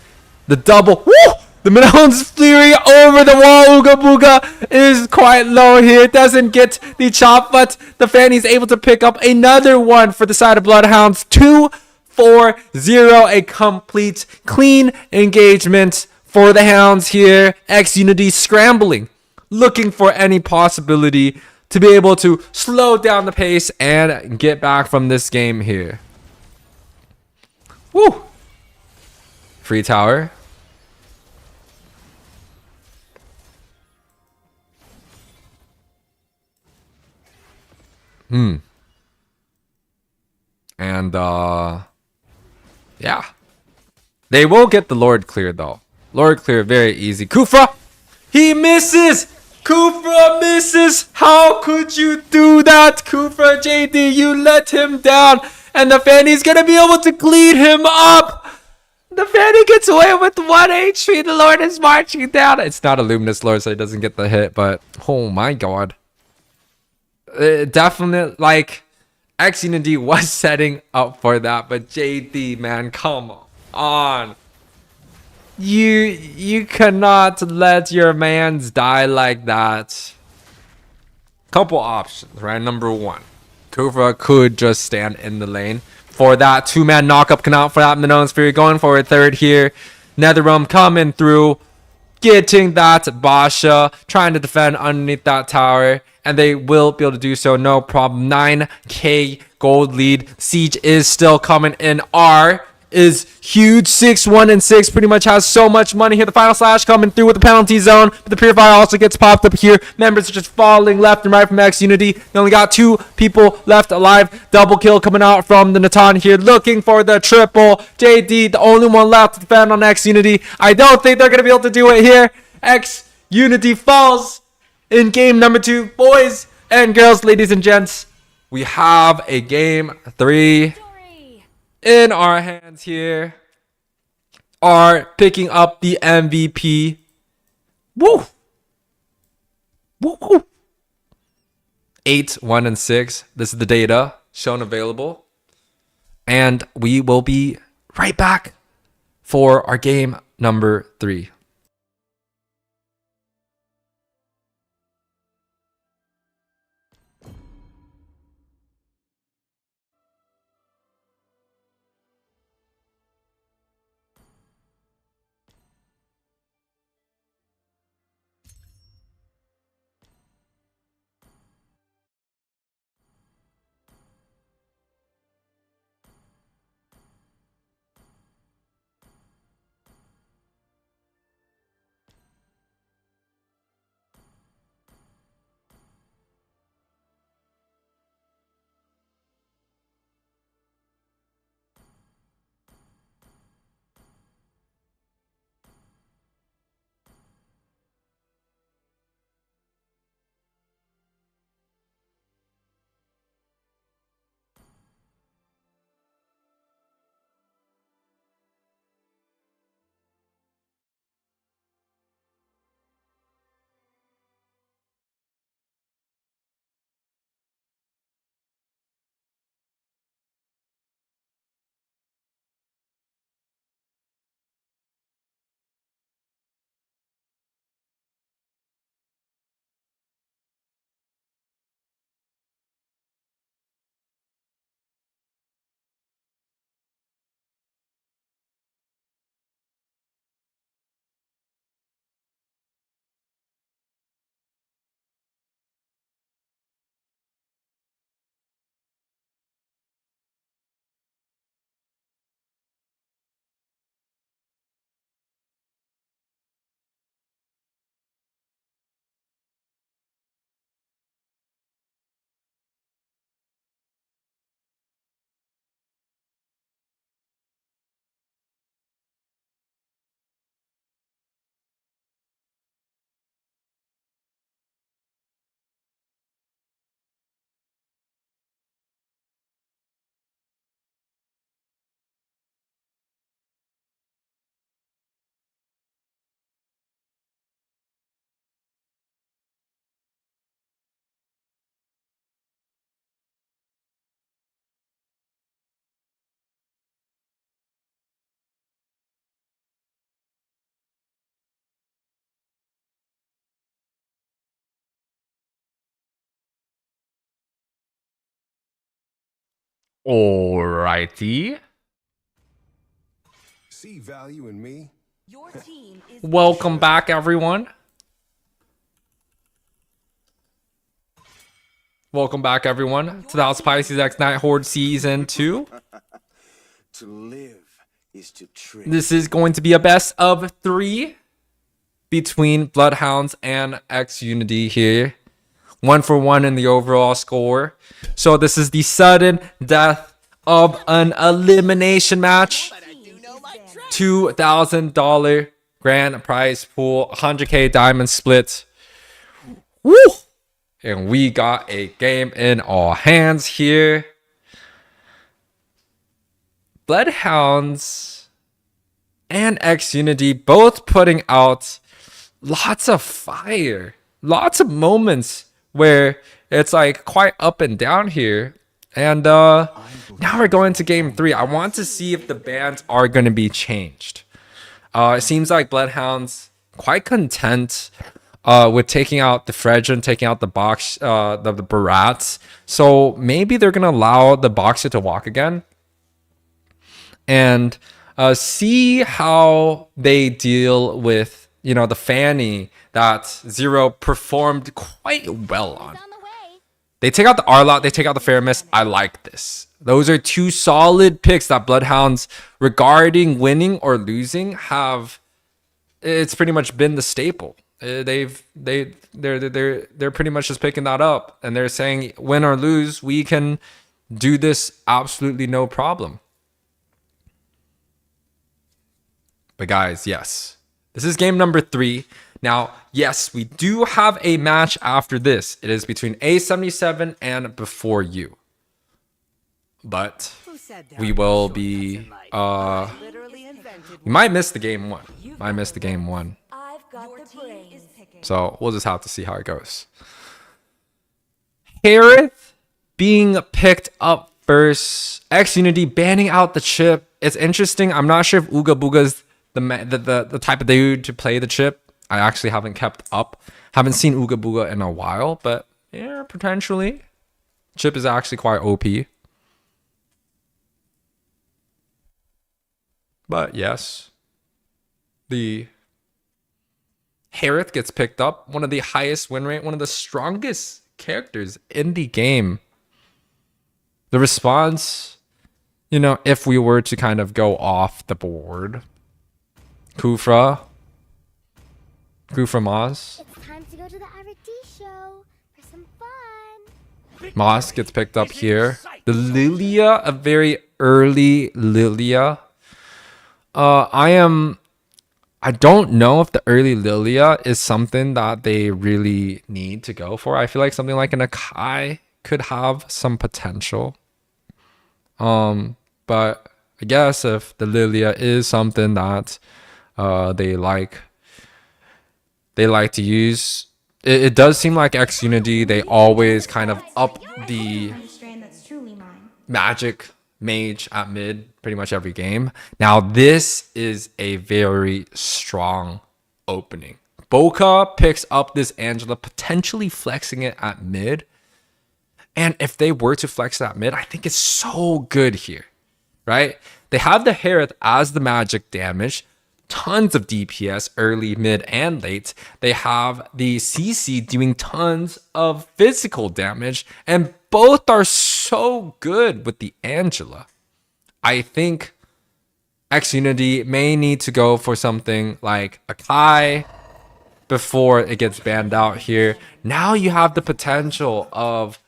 The double. Woo! The Minoan's Fury over the wall. Ooga Booga is quite low here. Doesn't get the chop, but the Fanny's able to pick up another one for the side of Bloodhounds. 2-4-0. A complete clean engagement for the Hounds here. X Unity scrambling, looking for any possibility to be able to slow down the pace and get back from this game here. Woo! Free tower. And yeah. They will get the Lord clear though. Lord clear very easy. Kufra! He misses! Kufra misses! How could you do that, Kufra JD? You let him down. And the Fanny's gonna be able to clean him up. The Fanny gets away with 1 HP. The Lord is marching down. It's not a Luminous Lord, so he doesn't get the hit, but oh my god. Definitely, like, X Unity was setting up for that, but JD, man, come on. You cannot let your mans die like that. Couple options, right? Number one, Kufra could just stand in the lane for that 2-man knockup count for that Minoan Fury. Going for a third here. Netherrealm coming through, getting that Basha, trying to defend underneath that tower, and they will be able to do so, no problem. 9k gold lead. Siege is still coming in. R is huge. 6-1 and 6 pretty much has so much money here. The final slash coming through with the penalty zone, but the purifier also gets popped up here. Members are just falling left and right from X Unity. They only got 2 people left alive. Double kill coming out from the Natan here, looking for the triple. JD, the only one left to defend on X Unity. I don't think they're gonna be able to do it here. X Unity falls in game number 2. Boys and girls, ladies and gents, we have a game 3 in our hands here. Are picking up the MVP. Woo! Woo! Woo! 8, 1 and 6. This is the data shown available. And we will be right back for our game number 3. Alrighty. See value in me? Your team is Welcome back, everyone. Welcome back, everyone, to the House of Pisces X Night Horde Season 2. To live is to trick. This is going to be a best of 3 between Bloodhounds and X Unity here. 1-for-1 in the overall score. So this is the sudden death of an elimination match. But I do know my trade. $2,000 grand prize pool, 100K diamond split. Woo! And we got a game in our hands here. Bloodhounds and X-Unity both putting out lots of fire. Lots of moments where it's like quite up and down here. And now we're going to game 3. I want to see if the bans are going to be changed. It seems like Bloodhounds quite content with taking out the Fredrin, taking out the box, the Barats. So maybe they're going to allow the Boxer to walk again. And see how they deal with, you know, the Fanny that Zero performed quite well on. They take out the Arlot, they take out the Faramis. I like this. Those are 2 solid picks that Bloodhounds, regarding winning or losing, have. It's pretty much been the staple. They're pretty much just picking that up, and they're saying, win or lose, we can do this absolutely no problem. But guys, yes, this is game number 3. Now, yes, we do have a match after this. It is between A77 and B4U. But we will be, we might miss the game 1. Might miss the game 1. I've got the brains. So we'll just have to see how it goes. Harith being picked up first. X-Unity banning out the chip. It's interesting. I'm not sure if Ooga Booga's the type of dude to play the chip. I actually haven't kept up. Haven't seen Ooga Booga in a while, but yeah, potentially. Chip is actually quite OP. But yes, the Harith gets picked up. One of the highest win rate, one of the strongest characters in the game. The response, you know, if we were to kind of go off the board, Kufra Moz. It's time to go to the R&D show for some fun. Moss gets picked up here. The Lilia, a very early Lilia. I don't know if the early Lilia is something that they really need to go for. I feel like something like an Akai could have some potential. But I guess if the Lilia is something that they like to use, it does seem like X-Unity, they always kind of up the magic mage at mid pretty much every game. Now this is a very strong opening. Boca picks up this Angela, potentially flexing it at mid. And if they were to flex that mid, I think it's so good here, right? They have the Harith as the magic damage, tons of DPS early, mid, and late. They have the CC doing tons of physical damage, and both are so good with the Angela. I think X-Unity may need to go for something like Akai before it gets banned out here. Now you have the potential of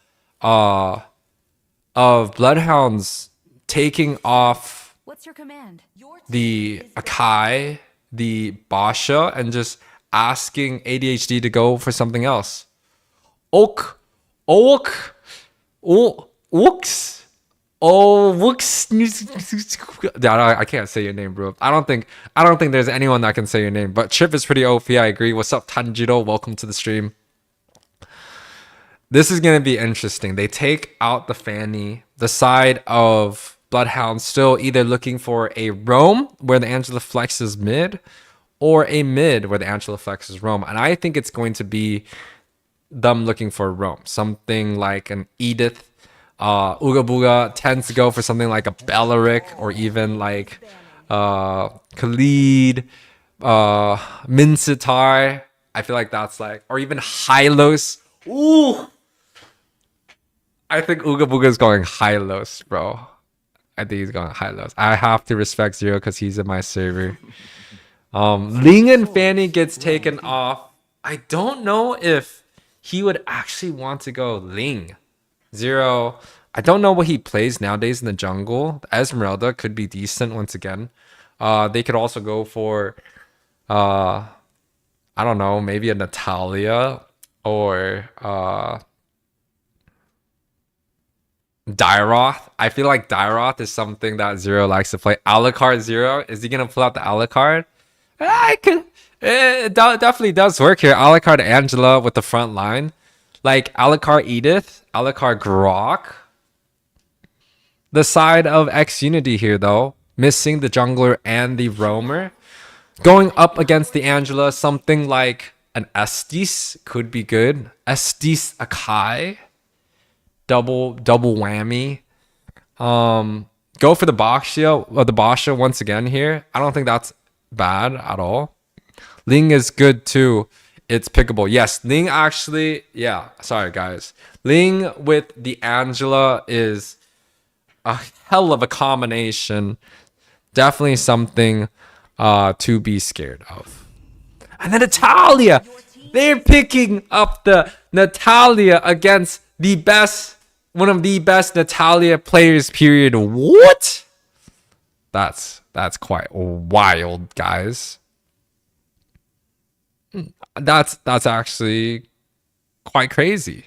Bloodhounds taking off What's your command? the Akai, the Basha, and just asking ADHD to go for something else. Wooks. I can't say your name, bro. I don't think there's anyone that can say your name. But Chip is pretty OP, I agree. What's up, Tanjiro? Welcome to the stream. This is gonna be interesting. They take out the Fanny, the side of Bloodhound still either looking for a roam where the Angela flexes mid, or a mid where the Angela flexes roam. And I think it's going to be them looking for a roam. Something like an Edith. Ooga Booga tends to go for something like a Bellaric, or even like Khalid, Minsitar. I feel like that's like, or even Hylos. Ooh! I think Ooga Booga is going Hylos, bro. I think he's going Hylos. I have to respect Zero because he's in my server. Ling and Fanny gets taken off. I don't know if he would actually want to go Ling. Zero. I don't know what he plays nowadays in the jungle. The Esmeralda could be decent once again. They could also go for I don't know, maybe a Natalia or Dairoth. I feel like Dairoth is something that Zero likes to play. Alucard Zero. Is he gonna pull out the Alucard? I could. It definitely does work here. Alucard Angela with the front line. Like Alucard Edith, Alucard Grok. The side of X Unity here though. Missing the jungler and the roamer. Going up against the Angela, something like an Estes could be good. Estes Akai. Double whammy. Go for the the Basha once again here. I don't think that's bad at all. Ling is good too. It's pickable. Yes, Ling actually, yeah, sorry guys. Ling with the Angela is a hell of a combination. Definitely something to be scared of. And then Natalia. They're picking up the Natalia against the best, one of the best Natalia players, period. What? That's quite wild, guys. That's actually quite crazy.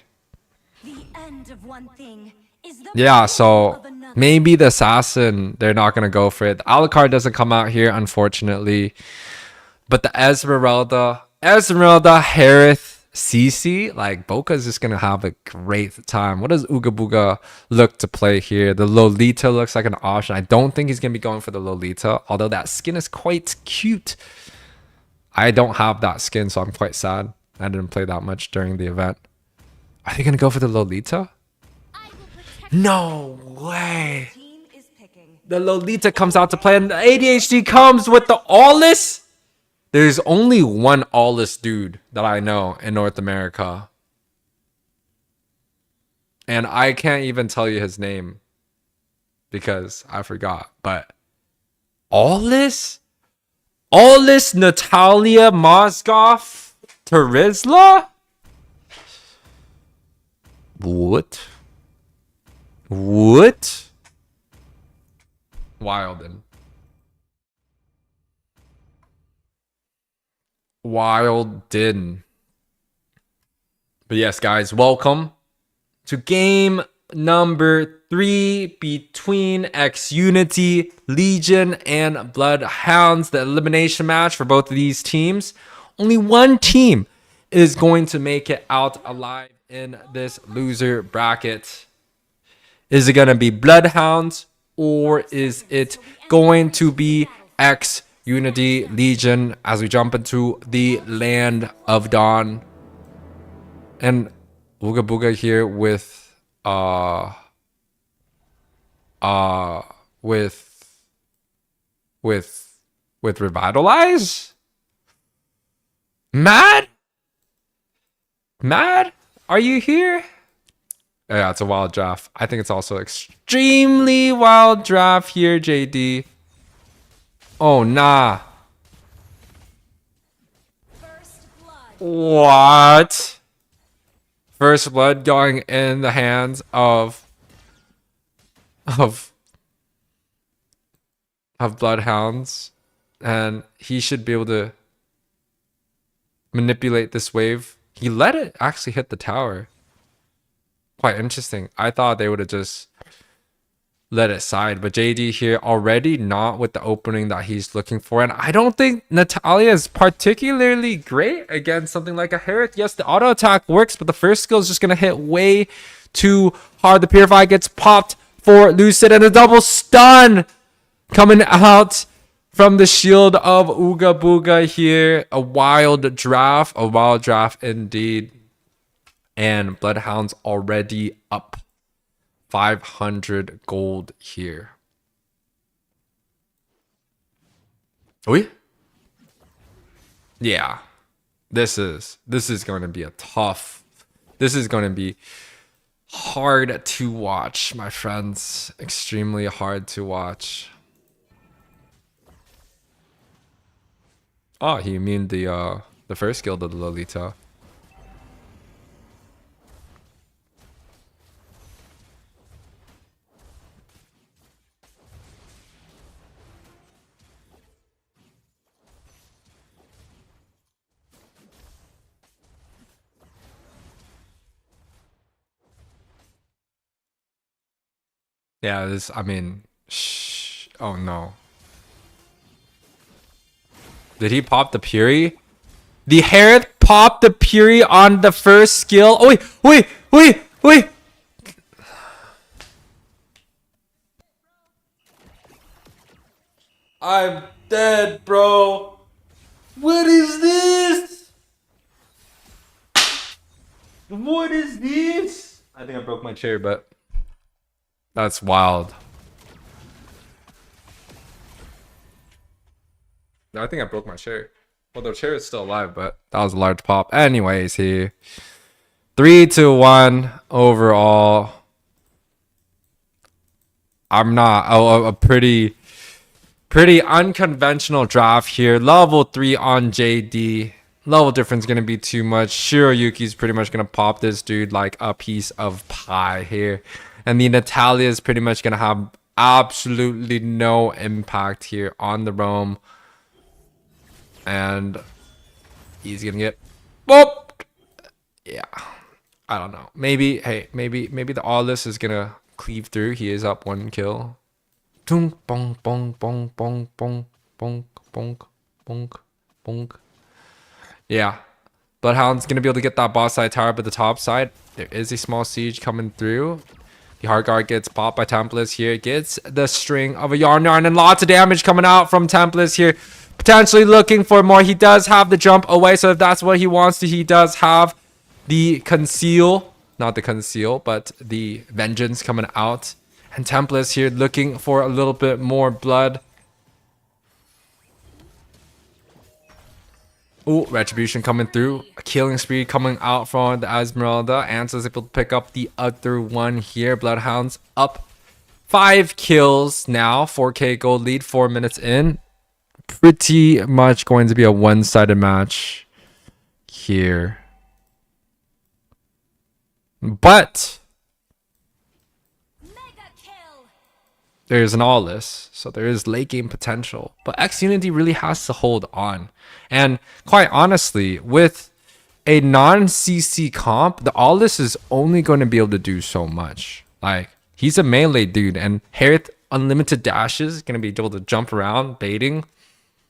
The end of one thing is the Yeah, beginning so of another. maybe the assassin, they're not gonna go for it. The Alucard doesn't come out here, unfortunately. But the Esmeralda, Harith, Cece, like Boca's just gonna have a great time. What does Ooga Booga look to play here? The Lolita looks like an option. I don't think he's gonna be going for the Lolita, although that skin is quite cute. I don't have that skin, so I'm quite sad. I didn't play that much during the event. Are they gonna go for the Lolita? I will protect No way. Team is picking. The Lolita comes out to play, and the ADHD comes with the Awless. There's only one Awless dude that I know in North America. And I can't even tell you his name because I forgot. But Awless? Awless Natalia Mozgov Terizla? What? Wilden. But yes, guys, welcome to game number 3 between X Unity, Legion, and Bloodhounds. The elimination match for both of these teams. Only one team is going to make it out alive in this loser bracket. Is it going to be Bloodhounds or is it going to be X Unity, Legion, as we jump into the Land of Dawn? And Ooga Booga here with Revitalize? Mad? Are you here? Yeah, it's a wild draft. I think it's also extremely wild draft here, JD. Oh, nah. First blood. What? First blood going in the hands of Bloodhounds, and he should be able to manipulate this wave. He let it actually hit the tower. Quite interesting. I thought they would have just let it side, but JD here already not with the opening that he's looking for. And I don't think Natalia is particularly great against something like a Herrick. Yes, the auto attack works, but the first skill is just going to hit way too hard. The Purify gets popped for Lucid, and a double stun coming out from the shield of Ooga Booga here. A wild draft indeed. And Bloodhounds already up 500 gold here. Oui? Yeah. This is going to be a tough. This is going to be hard to watch, my friends. Extremely hard to watch. Oh, you mean the first skill of the Lolita. Yeah, this, I mean, shh. Oh no. Did he pop the Fury? The Herod popped the Fury on the first skill. Oh, wait. I'm dead, bro. What is this? What is this? I think I broke my chair, but that's wild. I think I broke my chair. Well, the chair is still alive, but that was a large pop. Anyways, here. 3-1 overall. I'm not a pretty unconventional draft here. Level 3 on JD. Level difference gonna be too much. Shiroyuki's pretty much gonna pop this dude like a piece of pie here. And the Natalia is pretty much gonna have absolutely no impact here on the roam. And he's gonna get booped. Yeah. I don't know. Maybe, hey, maybe the Awless is gonna cleave through. He is up 1 kill. Tung, bong, bong, bong, bong, bong, bong, bong, bong, bong. Yeah. Bloodhound's gonna be able to get that boss side tower, but the top side, there is a small siege coming through. The hard guard gets popped by Templars here. Gets the string of a yarn, and lots of damage coming out from Templars here. Potentially looking for more. He does have the jump away, so if that's what he wants to, he does have the conceal. Not the conceal, but the vengeance coming out. And Templars here looking for a little bit more blood. Oh, Retribution coming through. A killing spree coming out from the Esmeralda. Answer's able to pick up the other one here. Bloodhounds up 5 kills now. 4K gold lead, 4 minutes in. Pretty much going to be a one-sided match here. But there's an Awless, so there is late game potential. But X Unity really has to hold on. And quite honestly, with a non-CC comp, the Awless is only going to be able to do so much. Like, he's a melee dude, and Harith unlimited dashes, going to be able to jump around, baiting.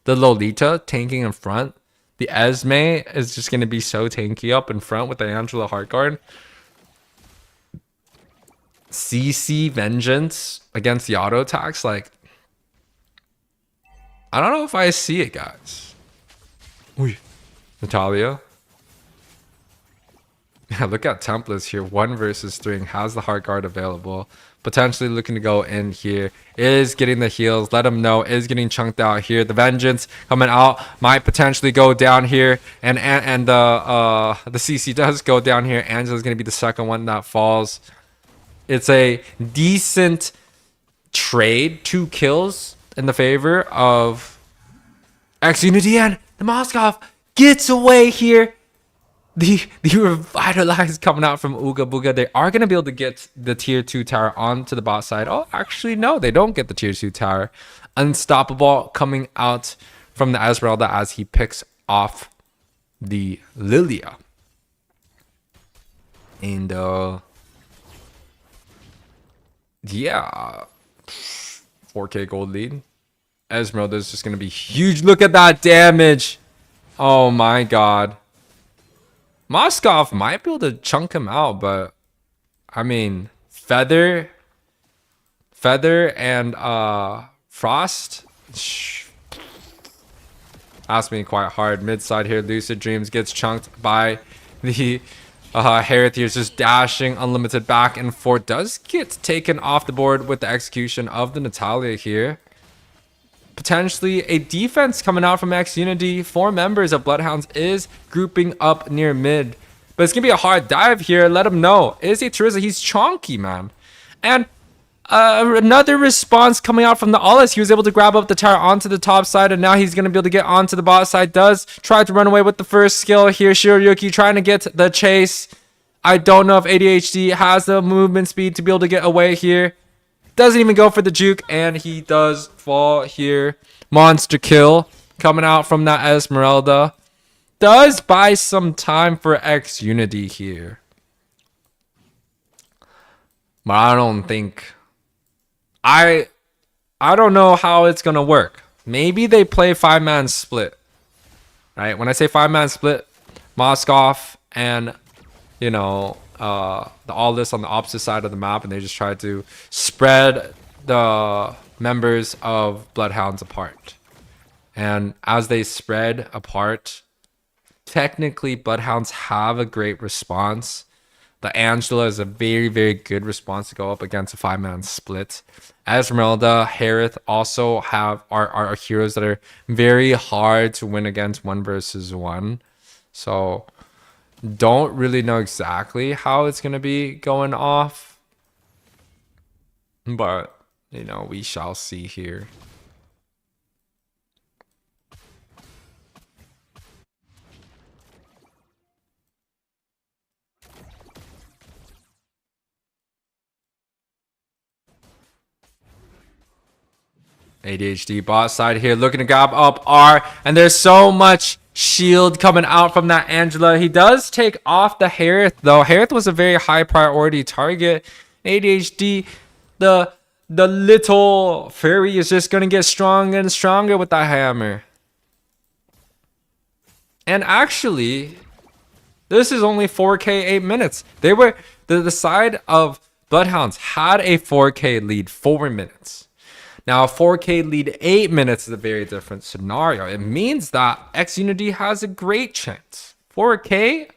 The Lolita tanking in front. The Esme is just going to be so tanky up in front with the Angela Heartguard. CC Vengeance against the auto attacks. Like, I don't know if I see it, guys. Ooh, Natalia. Yeah, look at Templars here. 1 versus 3 has the Heartguard available. Potentially looking to go in here. Is getting the heals. Let him know. Is getting chunked out here. The Vengeance coming out. Might potentially go down here. And the CC does go down here. Angela's going to be the second one that falls. It's a decent trade. 2 kills in the favor of X Unity, and the Moskov gets away here. The Revitalized coming out from Ooga Booga. They are going to be able to get the tier 2 tower onto the bot side. Oh, actually, no. They don't get the tier 2 tower. Unstoppable coming out from the Esmeralda as he picks off the Lilia. And, yeah. 4K gold lead. Esmeralda is just going to be huge. Look at that damage. Oh, my God. Moskov might be able to chunk him out, but I mean, Feather and Frost. That's being quite hard. Mid side here, Lucid Dreams gets chunked by the Harith here, just dashing unlimited back and forth. Does get taken off the board with the execution of the Natalia here. Potentially a defense coming out from X Unity. 4 members of Bloodhounds is grouping up near mid. But it's going to be a hard dive here. Let him know. Is he Teresa? He's chonky, man. And another response coming out from the Awless. He was able to grab up the tower onto the top side. And now he's going to be able to get onto the bot side. Does try to run away with the first skill here. Shiroyuki trying to get the chase. I don't know if ADHD has the movement speed to be able to get away here. Doesn't even go for the juke, and he does fall here. Monster kill coming out from that Esmeralda. Does buy some time for X Unity here. But I don't think I don't know how it's gonna work. Maybe they play 5-man split, right? When I say 5-man split, Moskov and the all this on the opposite side of the map, and they just try to spread the members of Bloodhounds apart. And as they spread apart, technically Bloodhounds have a great response. The Angela is a very, very good response to go up against a 5-man split. Esmeralda, Harith also are heroes that are very hard to win against 1 versus 1. So don't really know exactly how it's going to be going off. But, we shall see here. ADHD bot side here looking to grab up R, and there's so much shield coming out from that Angela. He does take off the Harith though. Harith was a very high priority target. ADHD, the little fairy is just gonna get stronger and stronger with that hammer. And actually, this is only 4K 8 minutes. They were the side of Bloodhounds had a 4K lead 4 minutes. Now, a 4K lead 8 minutes is a very different scenario. It means that XUnity has a great chance. 4K,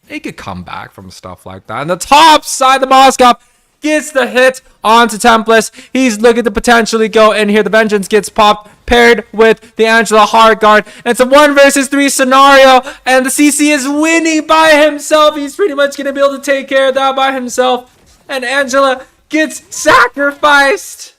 they could come back from stuff like that. And the top side, the Moskov gets the hit onto Tempest. He's looking to potentially go in here. The Vengeance gets popped, paired with the Angela Hardguard. And it's a 1 versus 3 scenario. And the CC is winning by himself. He's pretty much going to be able to take care of that by himself. And Angela gets sacrificed.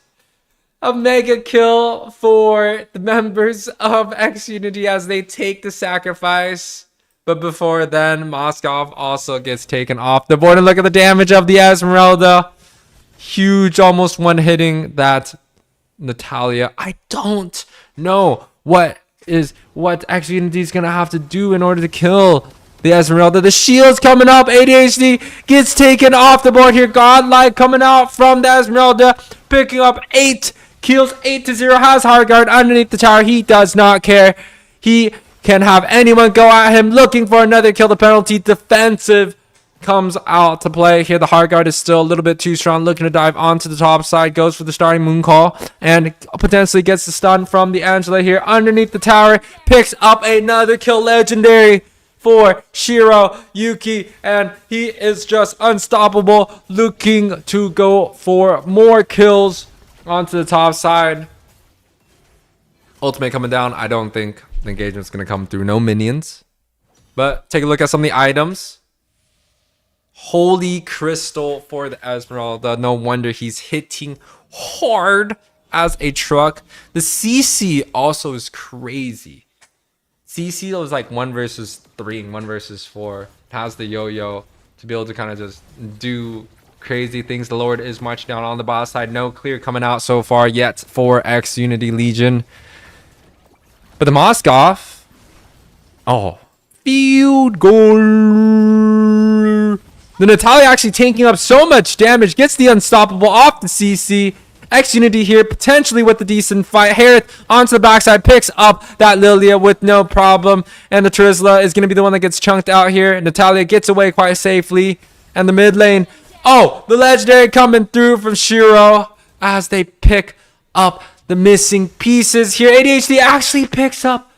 A mega kill for the members of XUnity as they take the sacrifice. But before then, Moskov also gets taken off the board. And look at the damage of the Esmeralda. Huge, almost one-hitting that Natalia. I don't know what XUnity is going to have to do in order to kill the Esmeralda. The shield's coming up. ADHD gets taken off the board here. Godlike coming out from the Esmeralda. Picking up 8 kills, 8-0, has Hardguard underneath the tower. He does not care. He can have anyone go at him looking for another kill. The penalty defensive comes out to play here. The Hardguard is still a little bit too strong. Looking to dive onto the top side. Goes for the starting moon call. And potentially gets the stun from the Angela here underneath the tower. Picks up another kill. Legendary for Shiro Yuki. And he is just unstoppable. Looking to go for more kills onto the top side. Ultimate coming down. I don't think the engagement's going to come through. No minions. But take a look at some of the items. Holy Crystal for the Esmeralda. No wonder he's hitting hard as a truck. The CC also is crazy. CC was like 1 versus 3 and 1 versus 4. It has the yo-yo to be able to kind of just do crazy things. The Lord is marching down on the boss side. No clear coming out so far yet for XUnity Legion. But the Moskov, field goal. The Natalia actually taking up so much damage, gets the unstoppable off the CC. XUnity here potentially with a decent fight. Harith onto the backside, picks up that Lilia with no problem. And the Trizla is going to be the one that gets chunked out here. Natalia gets away quite safely. And the mid lane, the legendary coming through from Shiro as they pick up the missing pieces here. ADHD actually picks up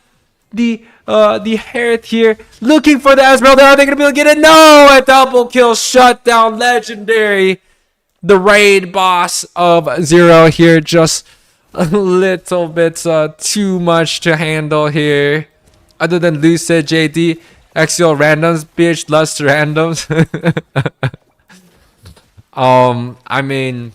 the Harith here, looking for the Esmeralda. Are they going to be able to get it? No! A double kill shutdown. Legendary. The raid boss of 0 here. Just a little bit too much to handle here. Other than Lucid, JD, Axial randoms, bitch, lust randoms. I mean,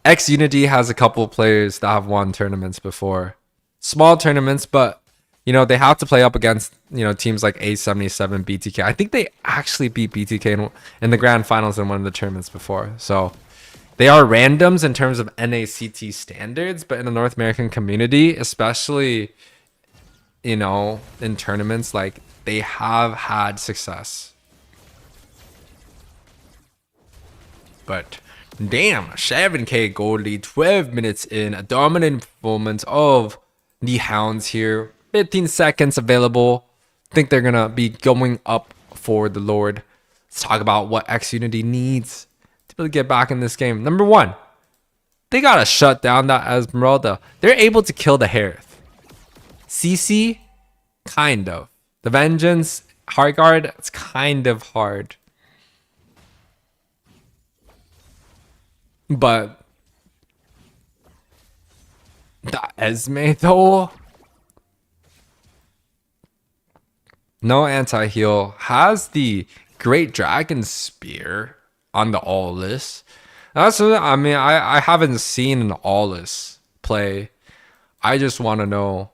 XUnity has a couple players that have won tournaments before. Small tournaments, but, they have to play up against, teams like A77 BTK. I think they actually beat BTK in the grand finals in one of the tournaments before. So, they are randoms in terms of NACT standards, but in the North American community, especially, in tournaments, like, they have had success. But Damn, 7k gold lead, 12 minutes in. A dominant performance of the Hounds here. 15 seconds available. Think they're gonna be going up for the Lord. Let's talk about what X Unity needs to be able to get back in this game. Number one, they gotta shut down that Esmeralda. They're able to kill the Harith. CC, kind of. The Vengeance, Hard Guard, it's kind of hard. But the Esme though, no anti-heal, has the Great Dragon Spear on the all-list. That's what, I mean, I haven't seen an all-list play. I just want to know,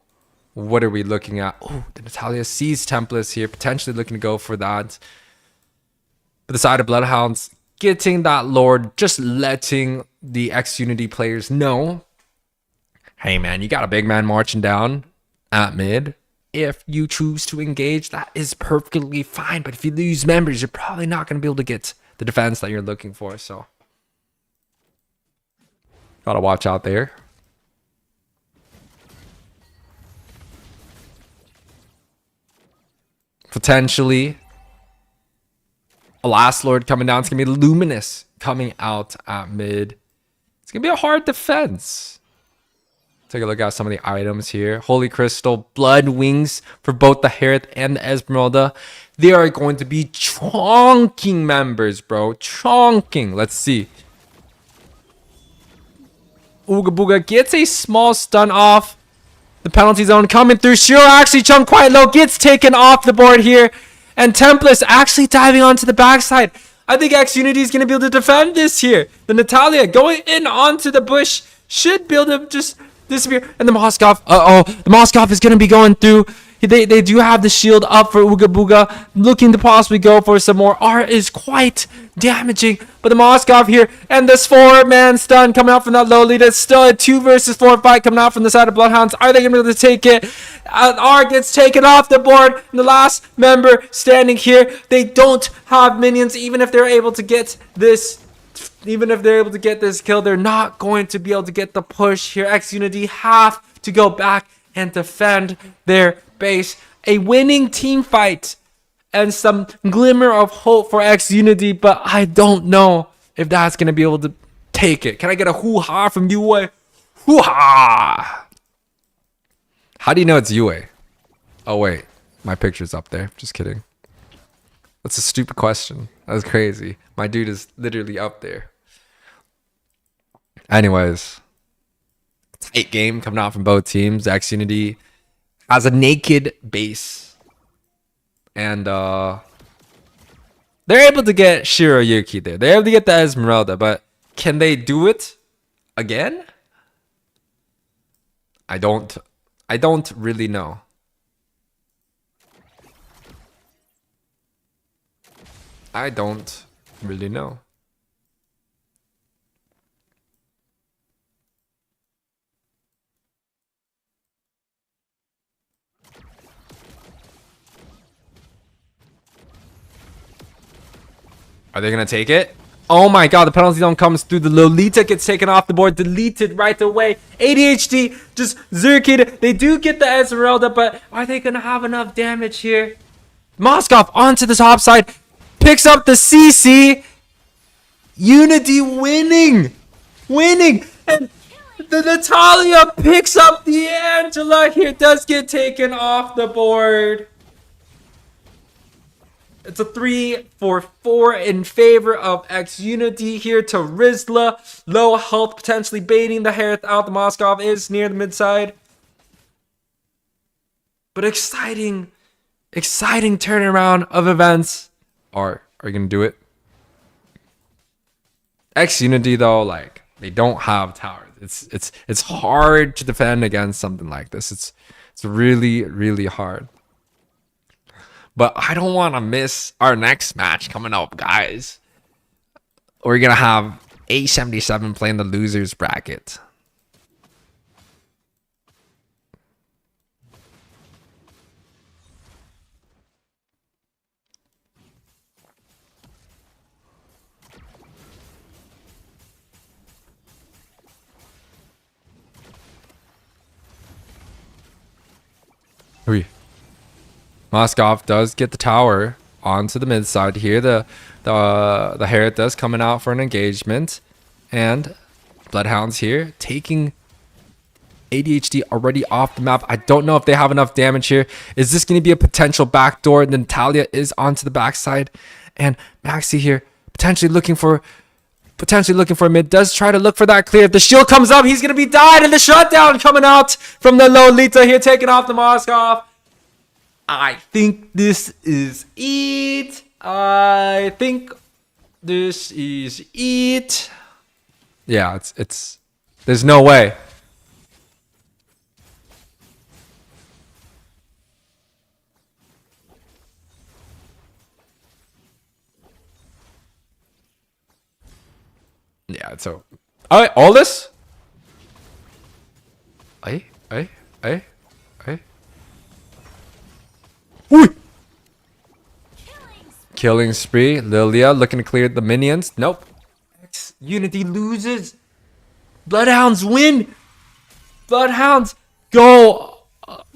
what are we looking at? Oh, the Natalia sees templates here, potentially looking to go for that. But the side of Bloodhounds, getting that Lord, just letting the X Unity players know, hey man, you got a big man marching down at mid. If you choose to engage, that is perfectly fine. But if you lose members, you're probably not going to be able to get the defense that you're looking for. So, gotta watch out there. Potentially a last Lord coming down. It's gonna be Luminous coming out at mid. It's gonna be a hard defense. Take a look at some of the items here. Holy Crystal, Blood Wings for both the Harith and the Esmeralda. They are going to be chonking members, bro. Chonking. Let's see. Ooga Booga gets a small stun off. The penalty zone coming through. Shiro actually jumped quite low. Gets taken off the board here. And Tempest actually diving onto the backside. I think X Unity is going to be able to defend this here. The Natalia going in onto the bush should be able to just disappear. And the Moskov. The Moskov is going to be going through. They do have the shield up for Ooga Booga. Looking to possibly go for some more. R is quite damaging. But the Moskov here. And this 4-man stun coming out from that low lead. It's still a 2 versus 4 fight coming out from the side of Bloodhounds. Are they going to be able to take it? R gets taken off the board. And the last member standing here. They don't have minions. Even if they're able to get this. Even if they're able to get this kill, they're not going to be able to get the push here. X Unity have to go back and defend their base. A winning team fight and some glimmer of hope for X Unity, but I don't know if that's going to be able to take it. Can I get a hoo-ha from Yue? Hoo-ha! How do you know it's Yue? Oh, wait. My picture's up there. Just kidding. That's a stupid question. That was crazy. My dude is literally up there. Anyways. Tight game coming out from both teams. X Unity has a naked base. And they're able to get Shiroyuki there. They're able to get the Esmeralda. But can they do it again? I don't really know. I don't really know. Are they going to take it? Oh my god, the penalty zone comes through. The Lolita gets taken off the board, deleted right away. ADHD just zerked. They do get the Esmeralda, but are they going to have enough damage here? Moskov onto the top side. Picks up the CC. Unity winning. And the Natalia picks up the Angela here. Does get taken off the board. It's a 3-4 in favor of X Unity here to Rizla. Low health, potentially baiting the Harith out. The Moskov is near the mid side. But exciting turnaround of events. Are you gonna do it? X Unity though, like, they don't have towers. It's hard to defend against something like this. It's really hard. But I don't want to miss our next match coming up, guys. We're gonna have A77 playing the losers bracket. Hui. Moskov does get the tower onto the mid side here. The Herod does coming out for an engagement, and Bloodhounds here taking ADHD already off the map. I don't know if they have enough damage here. Is this going to be a potential backdoor? Natalia is onto the backside, and Maxi here potentially looking for a mid. Does try to look for that clear. If the shield comes up, he's going to be died, and the shutdown coming out from the Lolita here, taking off the Moskov. I think this is it. I think this is it. Yeah, it's there's no way. Yeah, so all this? Hey. Ooh. Killing spree. Lilia looking to clear the minions. Nope. X Unity loses. Bloodhounds win. Bloodhounds go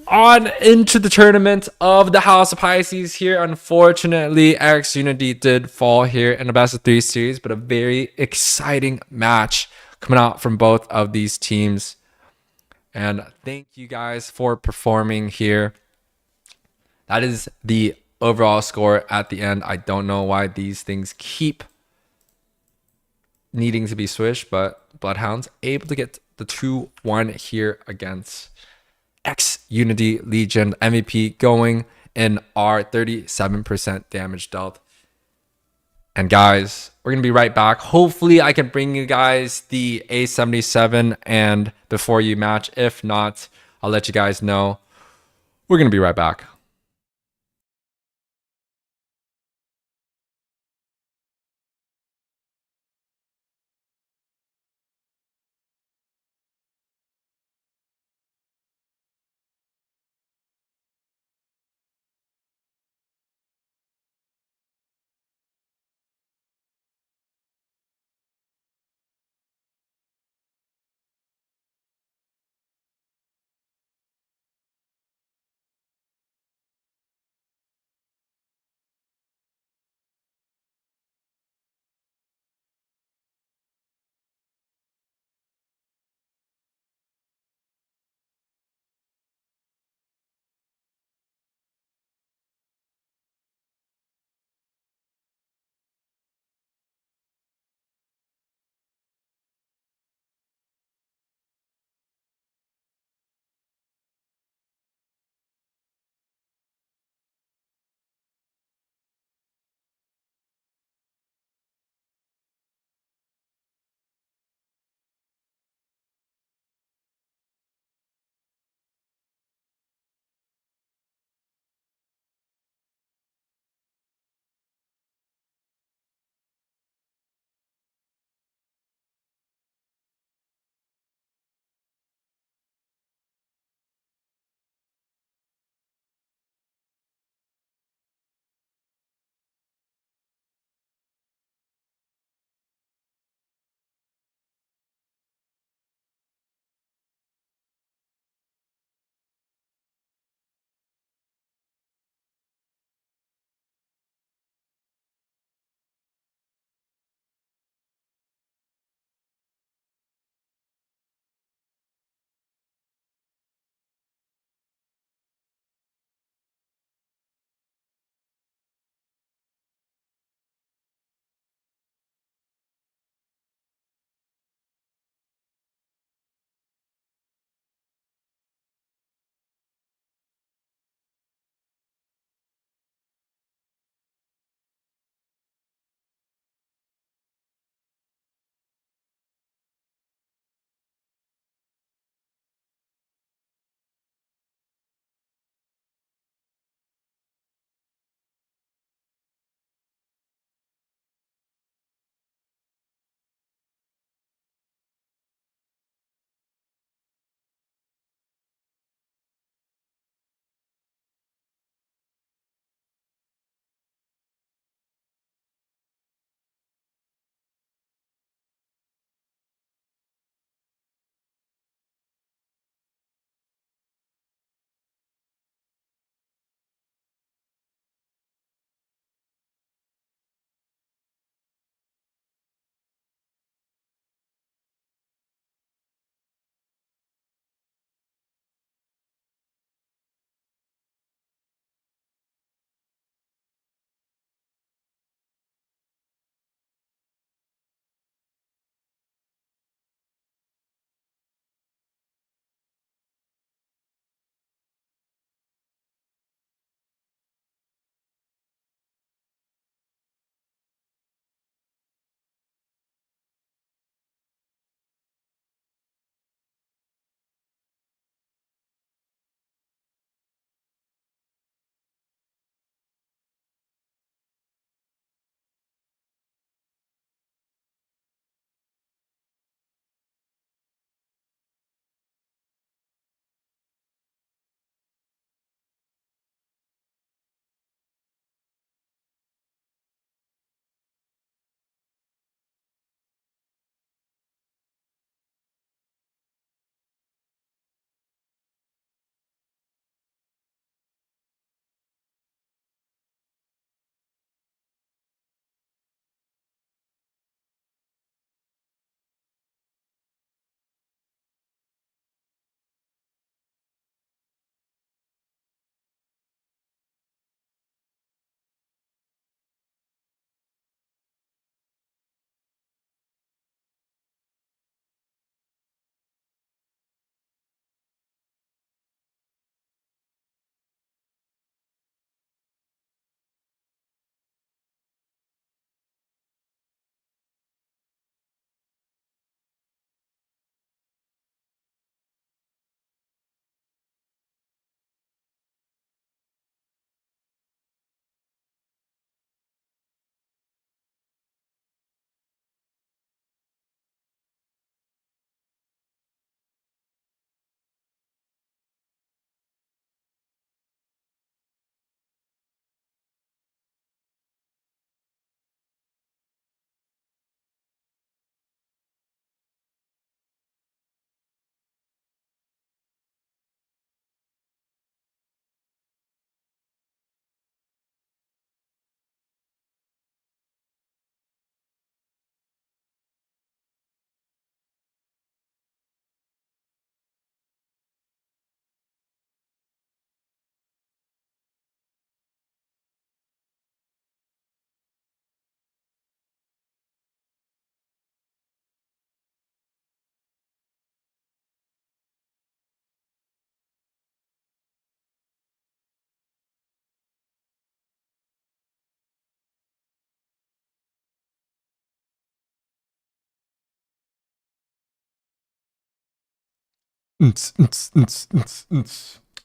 on into the tournament of the House of Pisces here. Unfortunately, X Unity did fall here in a best of 3 series, but a very exciting match coming out from both of these teams. And thank you guys for performing here. That is the overall score at the end. I don't know why these things keep needing to be swished, but Bloodhounds able to get the 2-1 here against X Unity Legion. MVP going in our 37% damage dealt. And guys, we're going to be right back. Hopefully I can bring you guys the A77 and B4U match. If not, I'll let you guys know. We're going to be right back.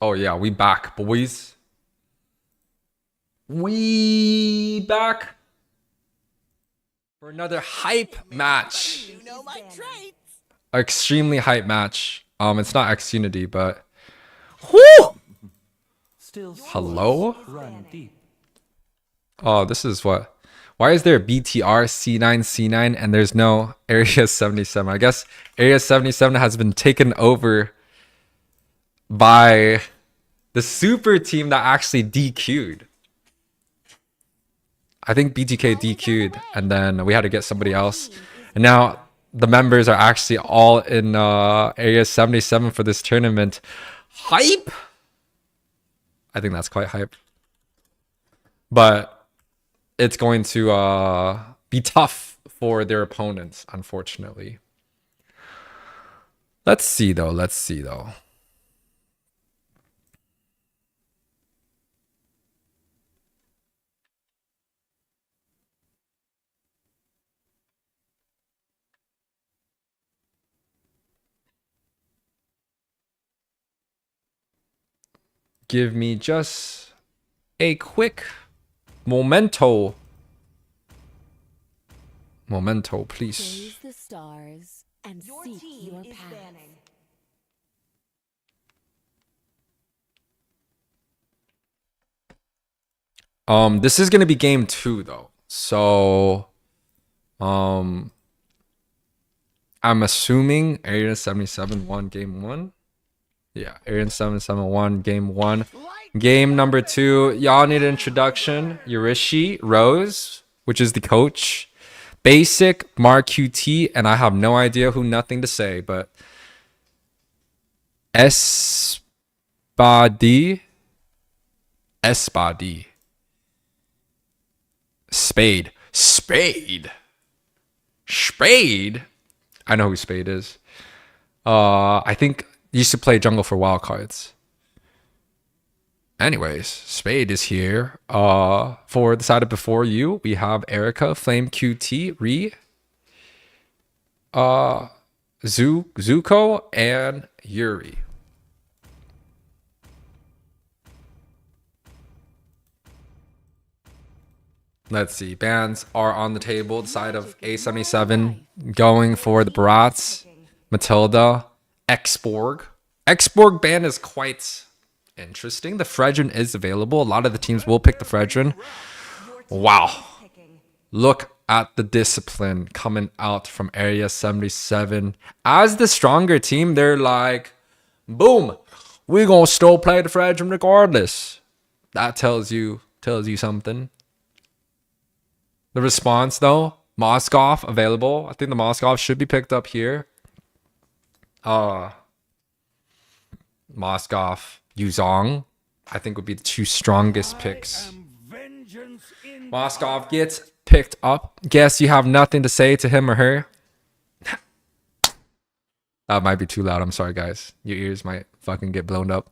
Oh yeah, we back, boys. We back for another hype match. You know my traits. Extremely hype match. It's not X Unity, but whoo! Still Hello? run deep. Oh, this is what? Why is there a BTR C9 and there's no Area 77? I guess Area 77 has been taken over by the super team that actually DQ'd. I think BTK DQ'd, and then we had to get somebody else. And now the members are actually all in Area 77 for this tournament. Hype? I think that's quite hype. But it's going to be tough for their opponents, unfortunately. Let's see, though. Let's see, though. Give me just a quick momento, please. Gaze the stars and Your seek team your is path. banning. This is gonna be game 2 though, so I'm assuming Area 77 won game 1. Yeah, Area 77 won game 1. Game number 2, y'all need an introduction. Yurishi, Rose, which is the coach, Basic, Mark QT, and I have no idea who nothing to say, but Espadi, Spade. I know who Spade is. I think he used to play jungle for wildcards. Anyways, Spade is here. For the side of Before You, we have Erica, Flame QT, Ree, Zuko, and Yuri. Let's see. Bans are on the table. The side of A77 going for the Barats, Matilda, Xborg. Xborg ban is quite interesting. The Fredrin is available. A lot of the teams will pick the Fredrin. Wow. Look at the discipline coming out from Area 77. As the stronger team, they're like, boom, we're going to still play the Fredrin regardless. That tells you something. The response, though, Moskov available. I think the Moskov should be picked up here. Moskov, Yuzong, I think would be the 2 strongest picks. Moskov gets picked up. Guess you have nothing to say to him or her. That might be too loud. I'm sorry, guys. Your ears might fucking get blown up.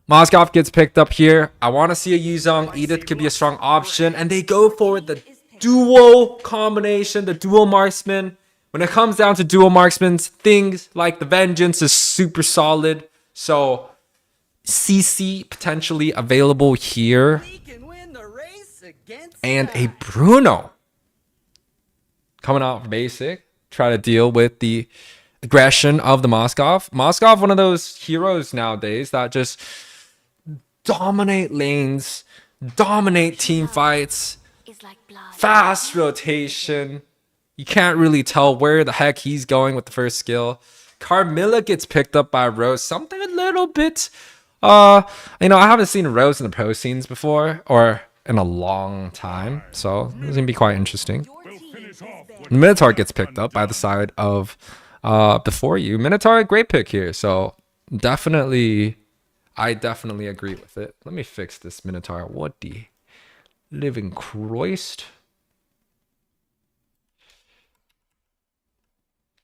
Moskov gets picked up here. I want to see a Yuzong. Edith could be a strong option. And they go for the duo combination, the dual marksman. When it comes down to dual marksmen, things like the Vengeance is super solid. So CC potentially available here. We can win the race against And a Bruno coming out for Basic. Try to deal with the aggression of the Moskov. Moskov, one of those heroes nowadays that just dominate lanes, dominate team fights, fast rotation. You can't really tell where the heck he's going with the first skill. Carmilla gets picked up by Rose. Something a little bit, I haven't seen Rose in the pro scenes before or in a long time. So it's going to be quite interesting. Minotaur gets picked up by the side of Before You. Minotaur, great pick here. So definitely, I definitely agree with it. Let me fix this Minotaur. What the living Christ?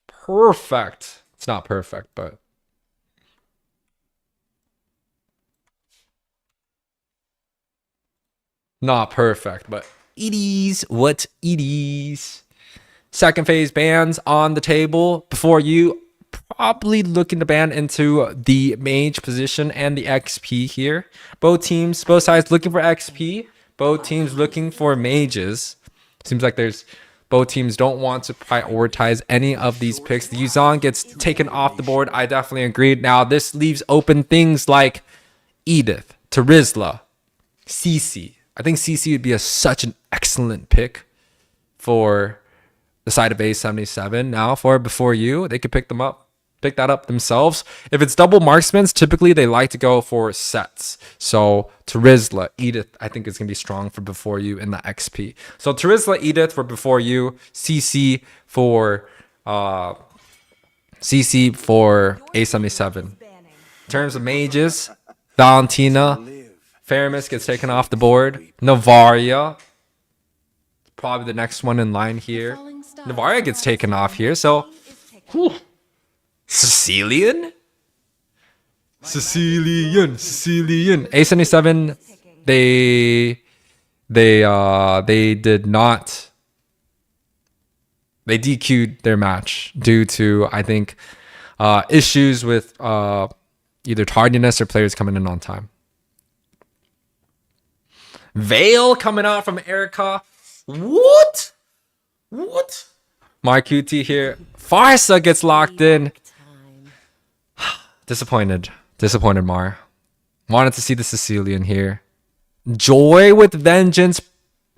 Perfect. It's not perfect, but not perfect, but it is what it is. Second phase bans on the table. Before You, probably looking to ban into the mage position and the XP here. Both sides looking for XP. Both teams looking for mages. Seems like both teams don't want to prioritize any of these picks. The Yuzan gets taken off the board. I definitely agreed. Now this leaves open things like Edith, Terizla, CC. I think CC would be such an excellent pick for the side of A77. Now for Before You, they could pick that up themselves. If it's double marksmans, typically they like to go for sets. So Terizla, Edith, I think is going to be strong for Before You in the XP. So Terizla, Edith for Before You, CC for A77. In terms of mages, Valentina, Faramis gets taken off the board. Navaria, probably the next one in line here. Navaria gets taken off here. So, whew. Sicilian. A77. They did not. They DQ'd their match due to, I think, issues with either tardiness or players coming in on time. Veil coming out from Erica. What? My QT here. Farsa gets locked in. Disappointed, Mar. Wanted to see the Sicilian here. Joy with Vengeance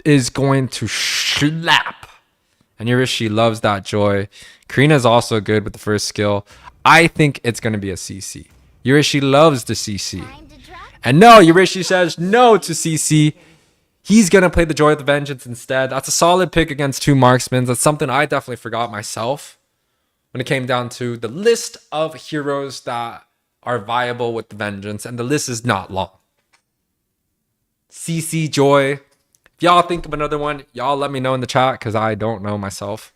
is going to slap. And Yurishi loves that Joy. Karina is also good with the first skill. I think it's going to be a CC. Yurishi loves the CC. And no, Yurishi says no to CC. He's going to play the Joy with Vengeance instead. That's a solid pick against two marksmen. That's something I definitely forgot myself when it came down to the list of heroes that are viable with the Vengeance. And the list is not long. CC Joy. If y'all think of another one, y'all let me know in the chat because I don't know myself.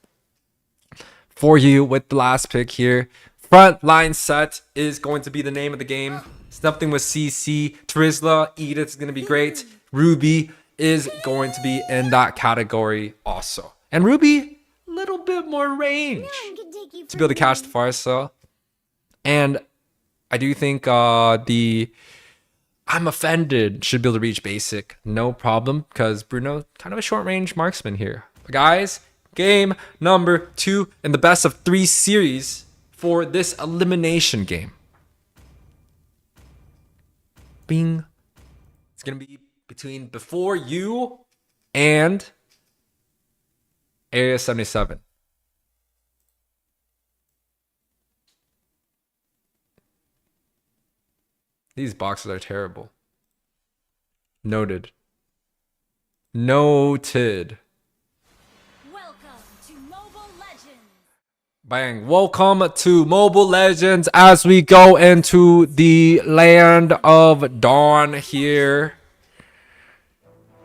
For you with the last pick here. Frontline set is going to be the name of the game. Something with CC. Terizla, Edith is going to be great. Ruby is going to be in that category also. And Ruby, a little bit more range to be able to catch the Farsa. And I do think the I'm Offended should be able to reach basic. No problem, because Bruno, kind of a short range marksman here. But guys, game number 2 in the best of 3 series for this elimination game. Bing. It's going to be between Before You and Area 77. These boxes are terrible. Noted. Noted. Welcome to Mobile Legends. Bang. Welcome to Mobile Legends as we go into the land of dawn here.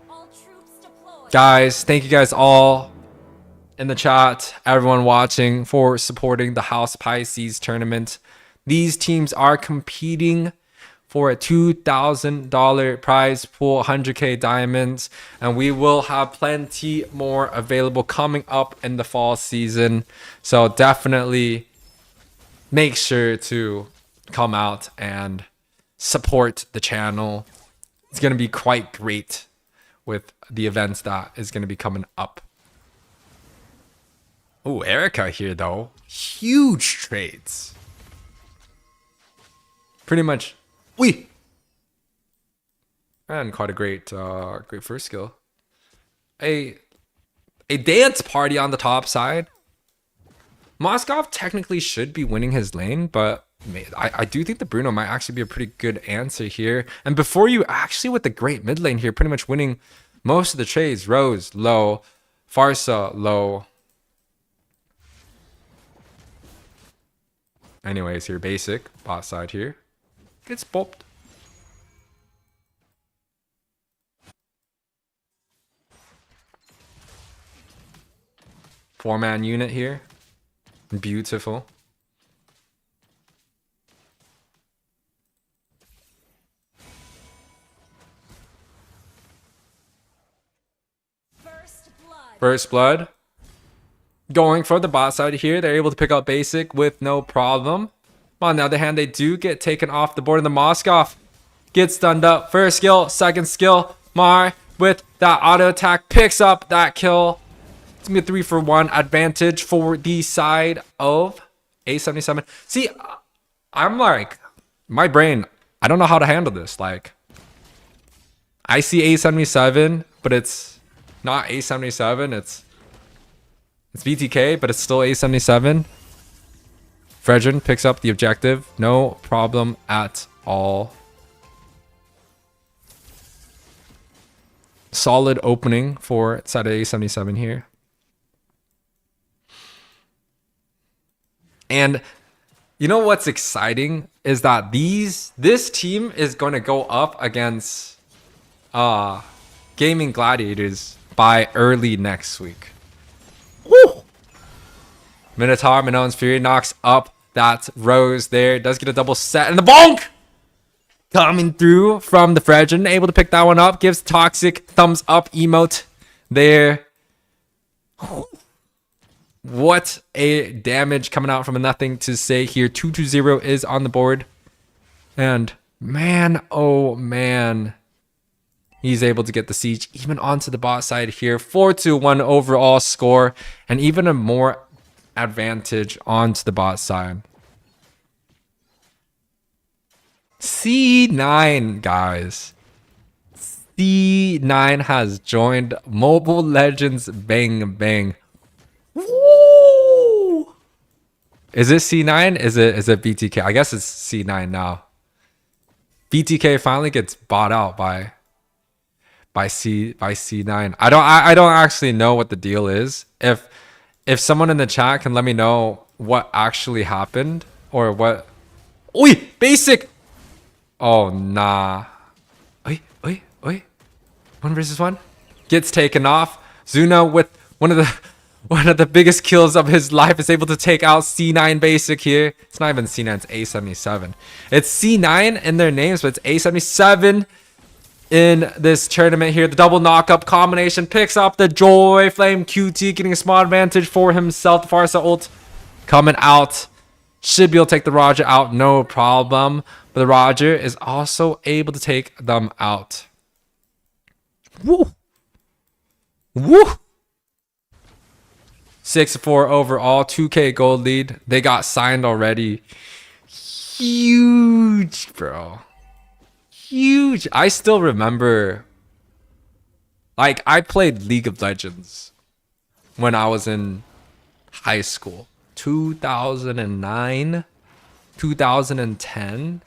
All troops deployed. Guys, thank you guys all in the chat, everyone watching, for supporting the House Pisces tournament. These teams are competing for a $2,000 prize pool, 100k diamonds, and we will have plenty more available coming up in the fall season. So definitely make sure to come out and support the channel. It's going to be quite great with the events that is going to be coming up. Oh, Erica here though. Huge trades. Pretty much. We and quite a great first skill. A dance party on the top side. Moskov technically should be winning his lane, but I do think the Bruno might actually be a pretty good answer here. And Before You actually with the great mid lane here, pretty much winning most of the trades. Rose low, Farsa low. Anyways, here basic bot side here gets bopped. Four-man unit here. Beautiful. First blood. First blood. going for the bot side here. They're able to pick up basic with no problem. On the other hand, they do get taken off the board, and the Moskov gets stunned up. First skill, second skill. Mar with that auto attack picks up that kill. It's gonna be a 3-for-1 advantage for the side of A77. See, I'm like, my brain, I don't know how to handle this. Like, I see A77, but it's not A77. It's BTK, but it's still A77. Fredrin picks up the objective. No problem at all. Solid opening for side of A77 here. And you know what's exciting is that this team is going to go up against Gaming Gladiators by early next week. Woo! Minotaur, Minoan's Fury knocks up that Rose there. Does get a double set, and the bonk coming through from the Fredrin. Able to pick that one up. Gives toxic thumbs up emote there. What a damage coming out from a nothing to say here. 2-0 is on the board. And man, oh man. He's able to get the siege even onto the bot side here. 4-1 overall score. And even a more advantage onto the bot side. C9, guys. C9 has joined Mobile Legends Bang Bang. Woo! Is it C9? Is it BTK? I guess it's C9 now. BTK finally gets bought out by C9. I don't actually know what the deal is. If someone in the chat can let me know what actually happened or what. Oi, basic. Oh nah. Oi. 1 versus 1 gets taken off. Zuno with one of the biggest kills of his life is able to take out C9 basic here. It's not even C9, it's A77. It's C9 in their names, but it's A77 in this tournament here. The double knock-up combination picks up the Joy Flame QT, getting a small advantage for himself. The Farsa ult coming out. Should be able to take the Roger out, no problem. But the Roger is also able to take them out. Woo! Woo! 6-4 overall, 2K gold lead. They got signed already. Huge, bro. Huge. I still remember, like, I played League of Legends when I was in high school. 2009, 2010.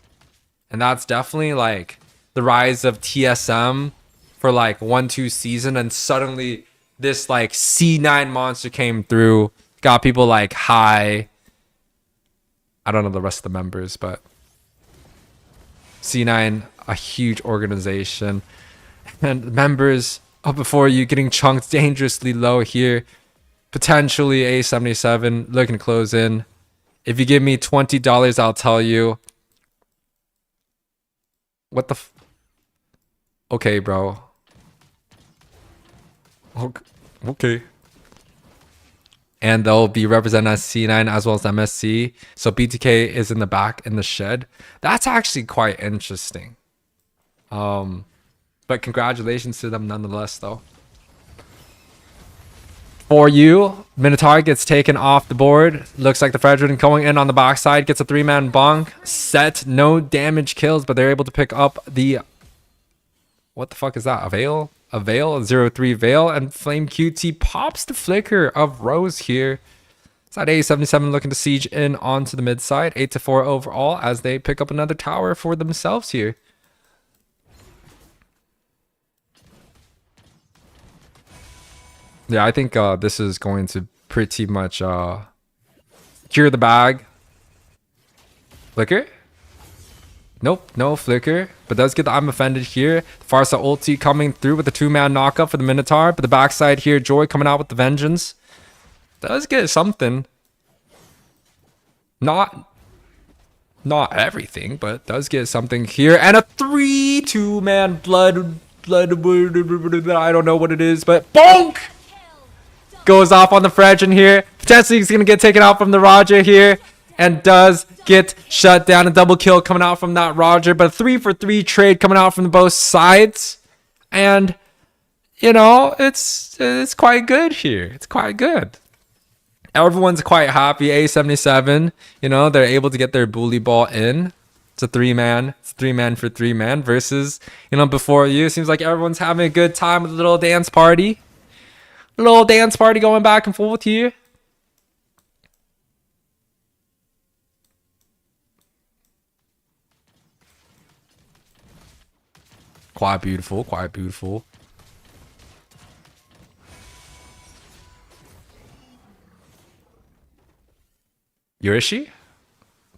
And that's definitely like the rise of TSM for like 1-2 season, and suddenly this like C9 monster came through, got people like high. I don't know the rest of the members, but C9, a huge organization, and members up before you getting chunked dangerously low here. Potentially A77 looking to close in. If you give me $20, I'll tell you. What the okay, bro. Okay. And they'll be represented as C9 as well as MSC. So BTK is in the back in the shed. That's actually quite interesting. But congratulations to them nonetheless, though. For you, Minotaur gets taken off the board. Looks like the Fredrin going in on the backside. Gets a 3-man bonk. Set. No damage kills, but they're able to pick up the... What the fuck is that? A Veil? A Veil? 0-3 Veil. And Flame QT pops the flicker of Rose here. Side A77 looking to siege in onto the mid side. 8-4 overall as they pick up another tower for themselves here. Yeah, I think this is going to pretty much cure the bag. Flicker? Nope, no flicker. But does get the I'm offended here. Farsa ulti coming through with the 2-man knockup for the Minotaur. But the backside here, Joy coming out with the vengeance. Does get something. Not everything, but does get something here. And a 3-2-man blood. I don't know what it is, but bonk! goes off on the Fredgen here. Potentially he's going to get taken out from the Roger here. And does get shut down. A double kill coming out from that Roger. But a 3-for-3 trade coming out from both sides. And, you know, it's quite good here. It's quite good. Everyone's quite happy. A77, you know, they're able to get their bully ball in. It's a 3-man. It's 3-man for 3-man versus, you know, before you. It seems like everyone's having a good time with a little dance party. A little dance party going back and forth here. Quite beautiful, quite beautiful. Yurishi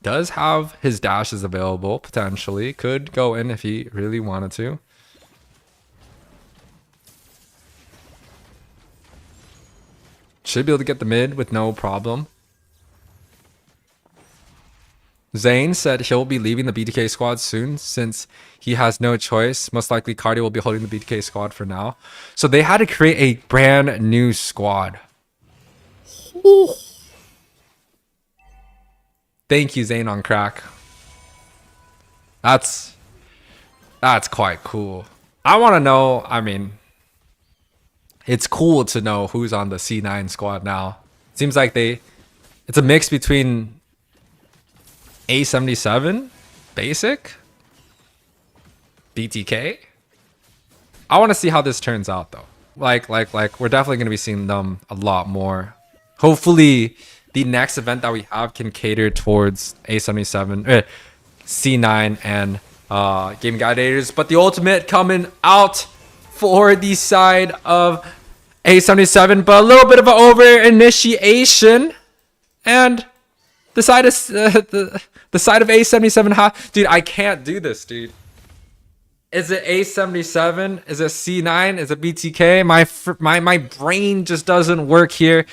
does have his dashes available, potentially. Could go in if he really wanted to. Should be able to get the mid with no problem. Zane said he'll be leaving the BTK squad soon since he has no choice. Most likely Cardi will be holding the BTK squad for now. So they had to create a brand new squad. Thank you, Zane on crack. That's quite cool. I want to know, I mean, it's cool to know who's on the C9 squad now. Seems like it's a mix between A77, basic, BTK. I want to see how this turns out though. Like we're definitely going to be seeing them a lot more. Hopefully the next event that we have can cater towards A77, C9 and Game Gladiators. But the ultimate coming out for the side of A77, but a little bit of an over initiation, and the side of the side of A77. Dude, I can't do this, dude. Is it A77? Is it C9? Is it BTK? My brain just doesn't work here.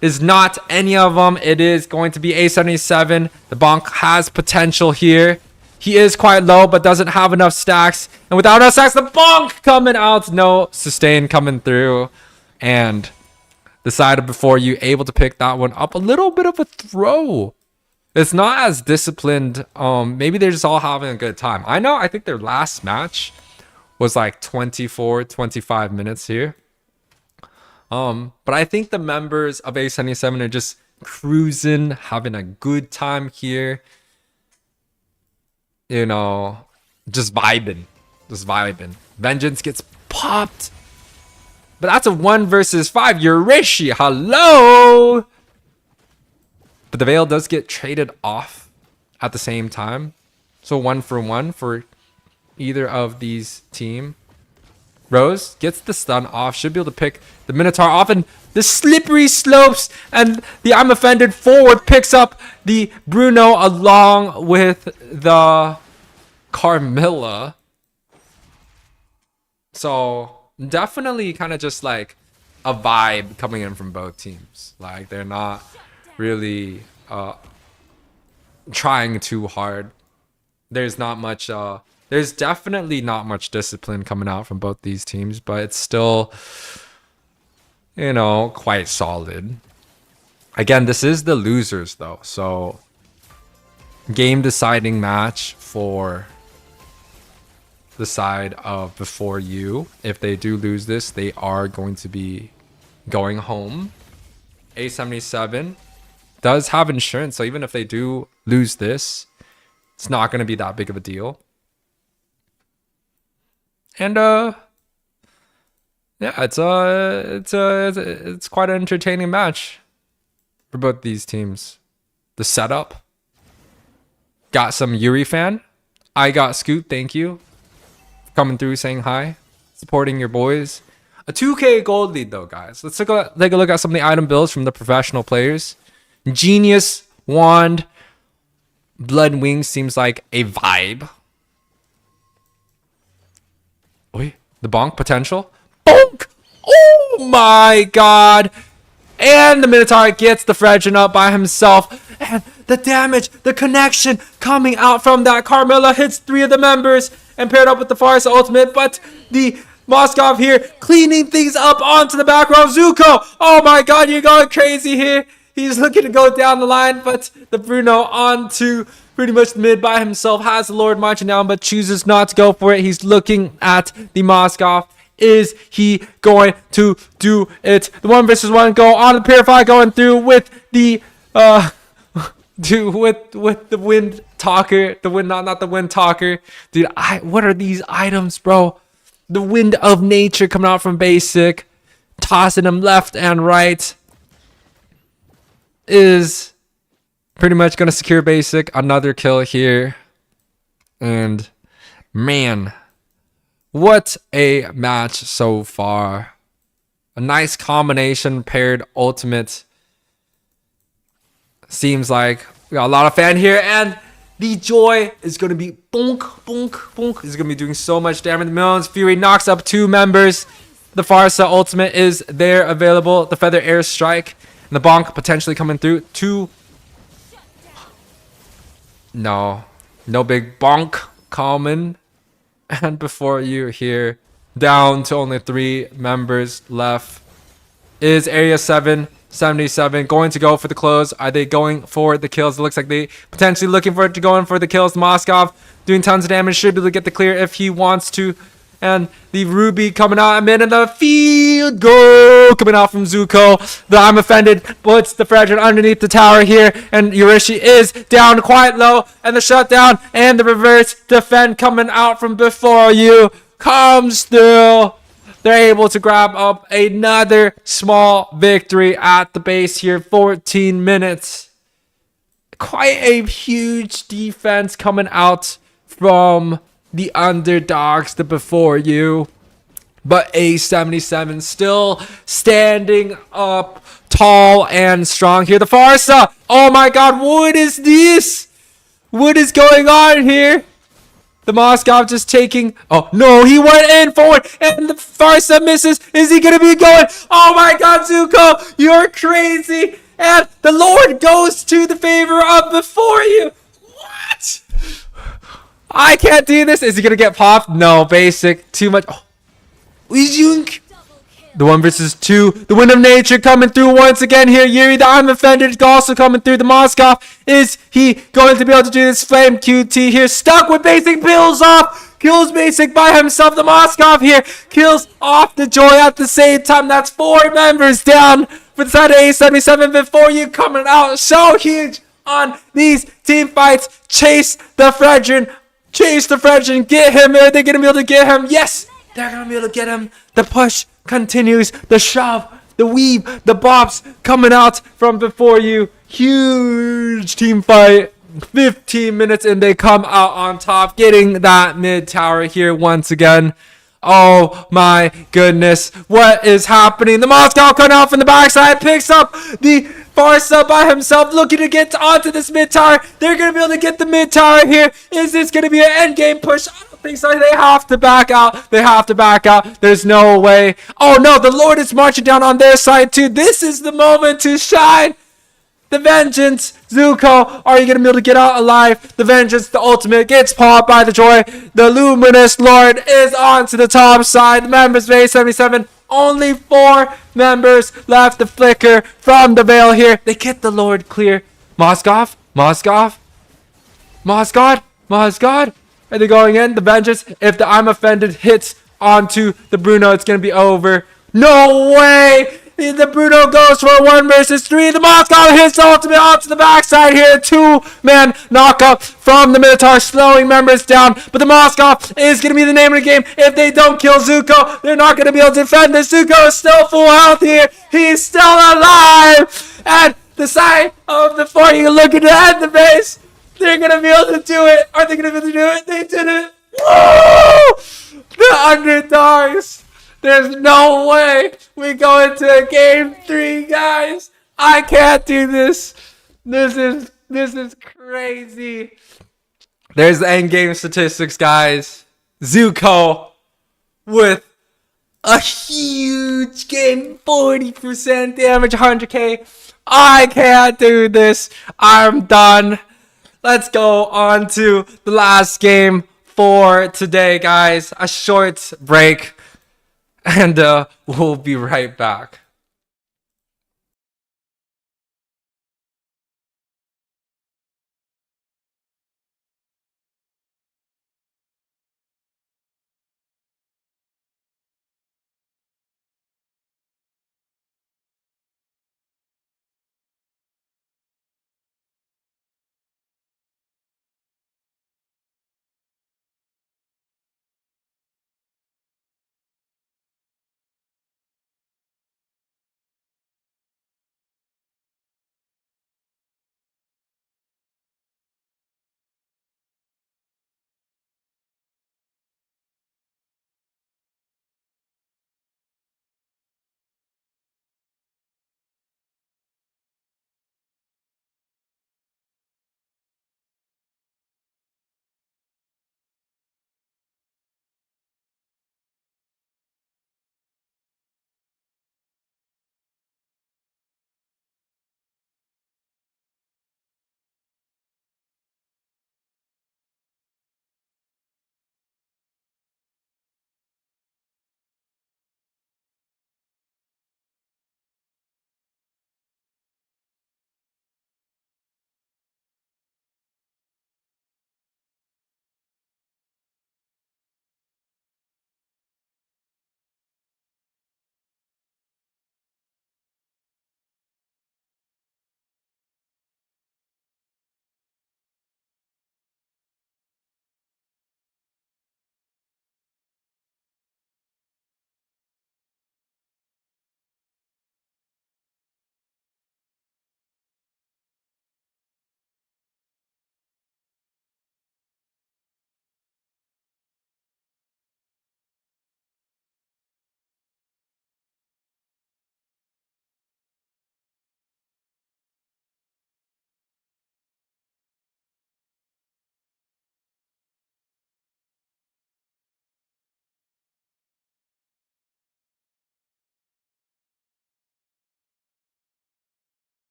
Is not any of them. It is going to be A77. The bonk has potential here. He is quite low, but doesn't have enough stacks. And without enough stacks, the bonk coming out. No sustain coming through. And the side of before you able to pick that one up. A little bit of a throw. It's not as disciplined. Maybe they're just all having a good time. I think their last match was like 24-25 minutes here. But I think the members of A77 are just cruising, having a good time here. You know, just vibing. Vengeance gets popped. But that's a 1 versus 5. Yurishi, hello! But the Veil does get traded off at the same time. So 1-for-1 for either of these team. Rose gets the stun off. Should be able to pick the Minotaur off. And the slippery slopes and the I'm offended forward picks up the Bruno along with the Carmilla. So definitely kind of just like a vibe coming in from both teams. Like they're not really trying too hard. There's not much there's definitely not much discipline coming out from both these teams, but it's still, you know, quite solid. Again, this is the losers though, so game deciding match for the side of before you. If they do lose this, they are going to be going home. A77 does have insurance, so even if they do lose this, it's not going to be that big of a deal. And yeah, it's quite an entertaining match for both these teams. The setup, got some Yuri fan. I got Scoot, thank you, coming through saying hi, supporting your boys. A 2k gold lead though, guys. Let's take a look at some of the item builds from the professional players. Genius wand, blood wings seems like a vibe. Wait, the bonk potential. Bonk! Oh my god! And the Minotaur gets the Fredgen up by himself. And the damage, the connection coming out from that Carmilla hits 3 of the members and paired up with the Forest ultimate. But the Moskov here cleaning things up onto the back row. Zuko, oh my god, you're going crazy here. He's looking to go down the line, but the Bruno onto pretty much the mid by himself. Has the Lord marching down, but chooses not to go for it. He's looking at the Moskov. Is he going to do it? The 1v1 go on the Purify, going through with the with the Wind Talker. The wind, not the Wind Talker. Dude, what are these items, bro? The Wind of Nature coming out from basic, tossing him left and right. Is pretty much gonna secure basic. Another kill here, and man, what a match so far. A nice combination paired ultimate. Seems like we got a lot of fan here, and the Joy is going to be bonk, bonk, bonk. He's going to be doing so much damage. The Millions Fury knocks up 2 members. The Farsa ultimate is there available. The Feather Air Strike. And the bonk potentially coming through. 2. No big bonk common. And before you here, down to only 3 members left, is Area 77 going to go for the close. Are they going for the kills? It looks like they potentially looking for it to go in for the kills. Moskov doing tons of damage, should be able to get the clear if he wants to. And the Ruby coming out mid in the field goal coming out from Zuko. The I'm Offended puts the Fragile underneath the tower here, and Yorishi is down quite low, and the shutdown and the reverse defend coming out from Before You comes through. They're able to grab up another small victory at the base here. 14 minutes. Quite a huge defense coming out from the underdogs, the Before You. But A77 still standing up tall and strong here. The Farsa. Oh my god, what is this? What is going on here? The Moskov just taking... Oh, no, he went in forward, and the Farsa misses. Is he going to be going? Oh, my God, Zuko, you're crazy. And the Lord goes to the favor of Before You. What? I can't do this. Is he going to get popped? No, basic. Too much. Oh. The 1v2. The Wind of Nature coming through once again here. Yuri, the I'm Offended, also coming through. The Moskov. Is he going to be able to do this? Flame QT here. Stuck with basic. Bills off. Kills basic by himself. The Moskov here. Kills off the Joy at the same time. That's 4 members down for the side of A77. Before You coming out so huge on these team fights. Chase the Fredrin. Chase the Fredrin. Get him. Are they going to be able to get him? Yes. They're going to be able to get him. The push continues. The shove, the weave, the bops coming out from Before You. Huge team fight. 15 minutes and they come out on top, getting that mid tower here once again. Oh my goodness. What is happening? The Moscow coming out from the backside, picks up the Farsa by himself, looking to get onto this mid tower. They're going to be able to get the mid tower here. Is this going to be an end game push? I don't think so. They have to back out. They have to back out. There's no way. Oh no, the Lord is marching down on their side too. This is the moment to shine. The Vengeance, Zuko, are you going to be able to get out alive? The Vengeance, the ultimate, gets popped by the Joy. The Luminous Lord is on to the top side. The members of A77, only 4 members left to flicker from the veil here. They get the Lord clear. Moskov. Are they going in? The Vengeance, if the I'm Offended hits onto the Bruno, it's going to be over. No way! The Bruno goes for a 1 versus 3. The Moscow hits the ultimate onto the backside here. 2-man knockup from the Minotaur, slowing members down. But the Moscow is going to be the name of the game. If they don't kill Zuko, they're not going to be able to defend this. Zuko is still full health here. He's still alive. And the side of Before You looking to end the base. They're going to be able to do it. Are they going to be able to do it? They did it. Woo! The underdogs. There's no way we go into game 3, guys. I can't do this. This is crazy. There's the end game statistics, guys. Zuko with a huge game, 40% damage, 100k. I can't do this. I'm done. Let's go on to the last game for today, guys. A short break. and we'll be right back.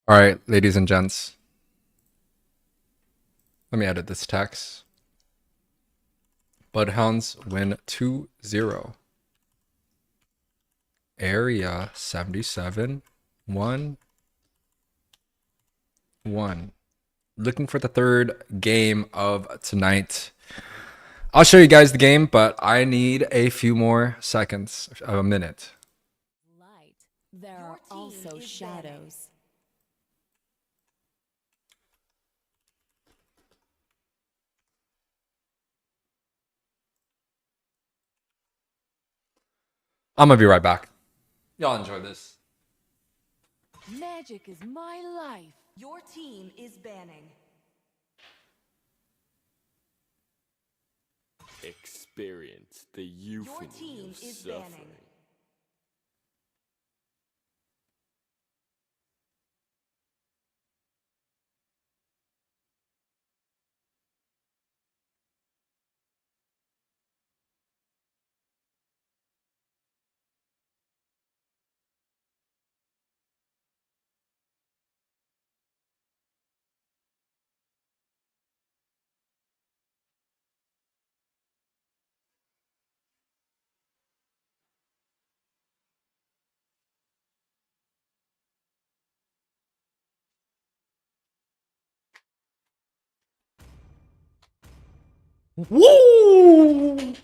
All right, ladies and gents. Let me edit this text. Bloodhounds win 2-0. Area 77 1-1. Looking for the third game of tonight. I'll show you guys the game, but I need a few more seconds, a minute. Light. There are also shadows. I'm gonna be right back. Y'all enjoy this. Magic is my life. Your team is banning. Experience the euphony Your team of is suffering. banning. Woo!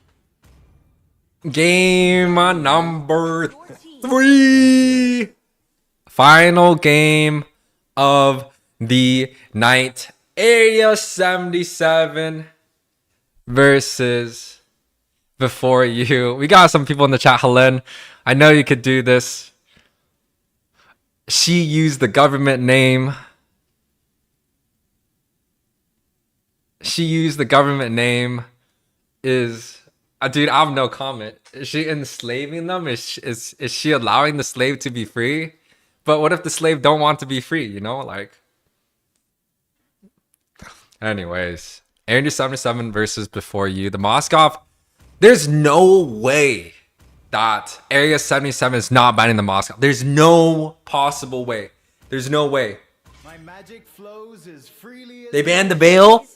Game number 3. Final game of the night. Area 77 versus Before You. We got some people in the chat. Helen, I know you could do this. She used the government name. She used the government name. Is dude, I have no comment. Is she enslaving them? Is she allowing the slave to be free? But what if the slave don't want to be free? You know, like. Anyways, Area 77 versus Before You. The Moskov. There's no way that Area 77 is not banning the Moskov. There's no possible way. There's no way. My magic flows as freely as They banned the Veil.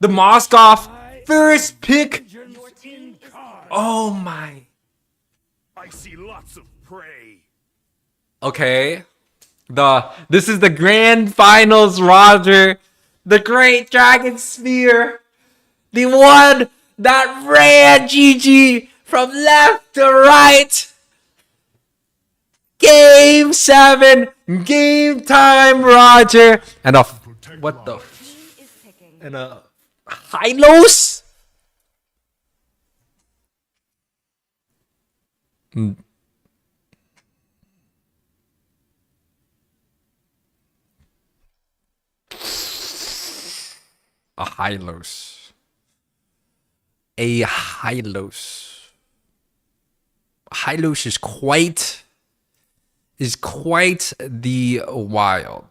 The Moskov first pick. Oh my. I see lots of prey. Okay. This is the grand finals, Roger. The Great Dragon Spear. The one that ran GG from left to right. Game 7. Game time, Roger. And a what the and a Hylos? A Hylos. A Hylos. Hylos is quite the wild.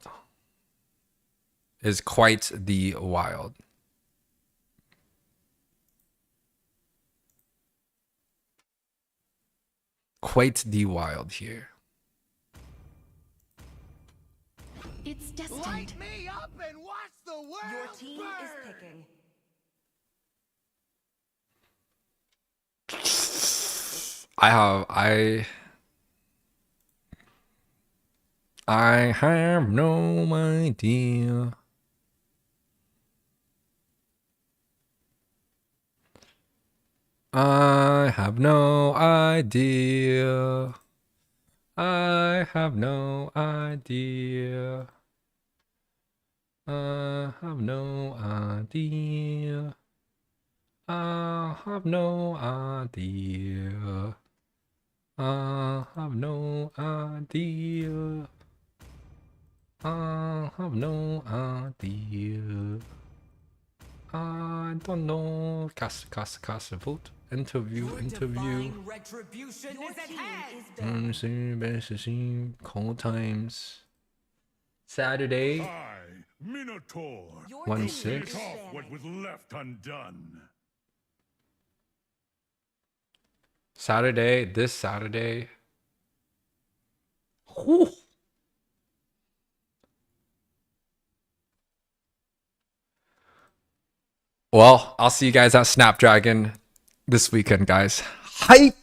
Is quite the wild. Quite the wild here. It's destined. light me up and watch the world Your team burn. is picking. I have no idea. I have no idea. I have no idea. I have no idea. I have no idea. I have no idea. I have no idea. I don't know. Cast, vote. Interview. Retribution Your is at team hand. is banned. Cold times. Saturday. I, Minotaur, Your One team six. is finish off what banning. was left undone. Saturday. This Saturday. Whew. Well, I'll see you guys at Snapdragon this weekend, guys. Hype!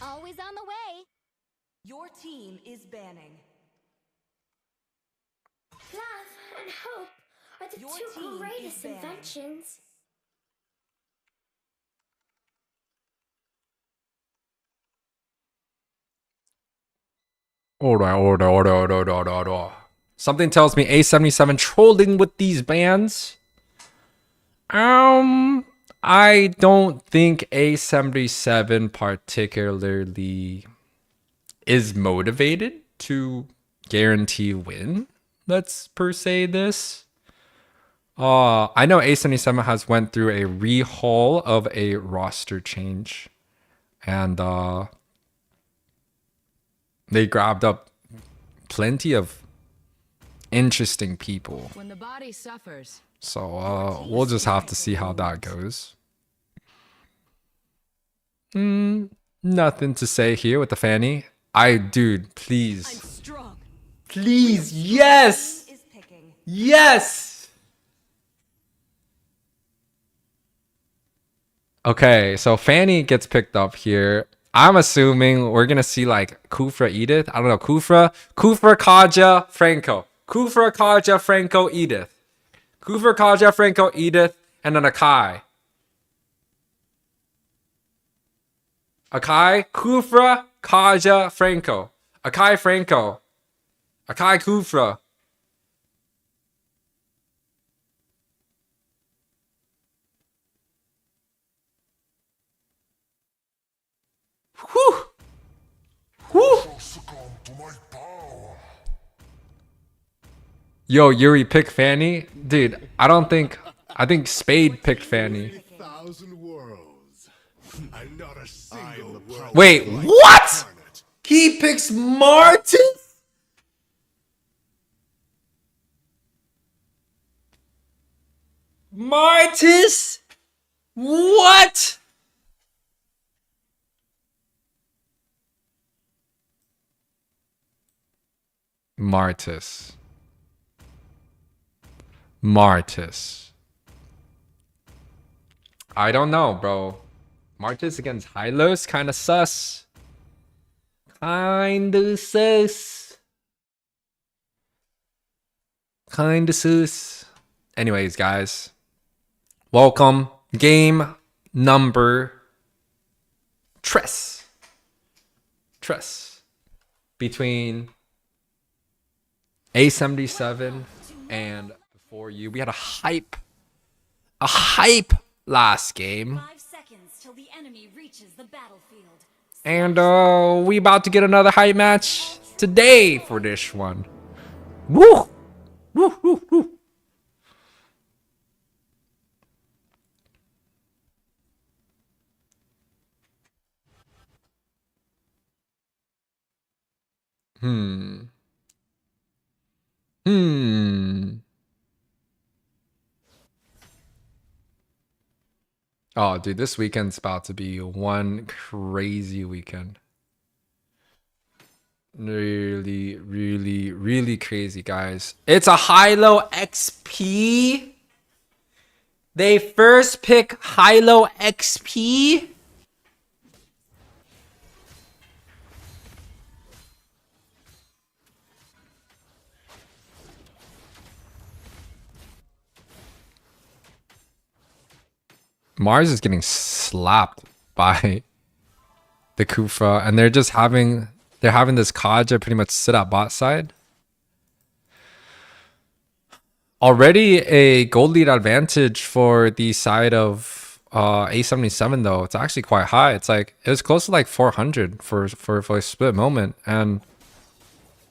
Always on the way. Your team is banning. Love and hope are the Your two team greatest is banned. inventions. Order. Something tells me A77 trolling with these bans. I don't think A77 particularly is motivated to guarantee win. Let's per se this. I know A77 has went through a rehaul of a roster change, and they grabbed up plenty of interesting people. When the body suffers. So we'll just have to see how that goes. Nothing to say here with the Fanny. Dude, please. I'm strong. Please, yes! Is picking. Yes! Okay, so Fanny gets picked up here. I'm assuming we're gonna see like Kufra, Edith. I don't know, Kufra, Kaja, Franco. Kufra, Kaja, Franco, Edith. Kufra, Kaja, Franco, Edith, and then Akai. Akai, Kufra, Kaja, Franco. Akai, Franco. Akai, Kufra. Whew. Whew. Yo, Yuri picked Fanny? Dude, I think Spade picked Fanny. Wait, what? He picks Martin? Martis? What? Martis. I don't know, bro. Martis against Hylos, kind of sus. Kinda sus. Anyways, guys. Welcome. Game number Tress. Between A77 and B4U. We had a hype last game. 5 seconds till the enemy reaches the battlefield. And we about to get another hype match today for this one. Woo! Woo, woo, woo. Oh, dude, this weekend's about to be one crazy weekend. Really, really, really crazy, guys. It's a high-low XP. They first pick high-low XP. Mars is getting slapped by the Kufa, and they're having this Kaja pretty much sit at bot side. Already a gold lead advantage for the side of A77 though. It's actually quite high. It's like it was close to like 400 for a split moment, and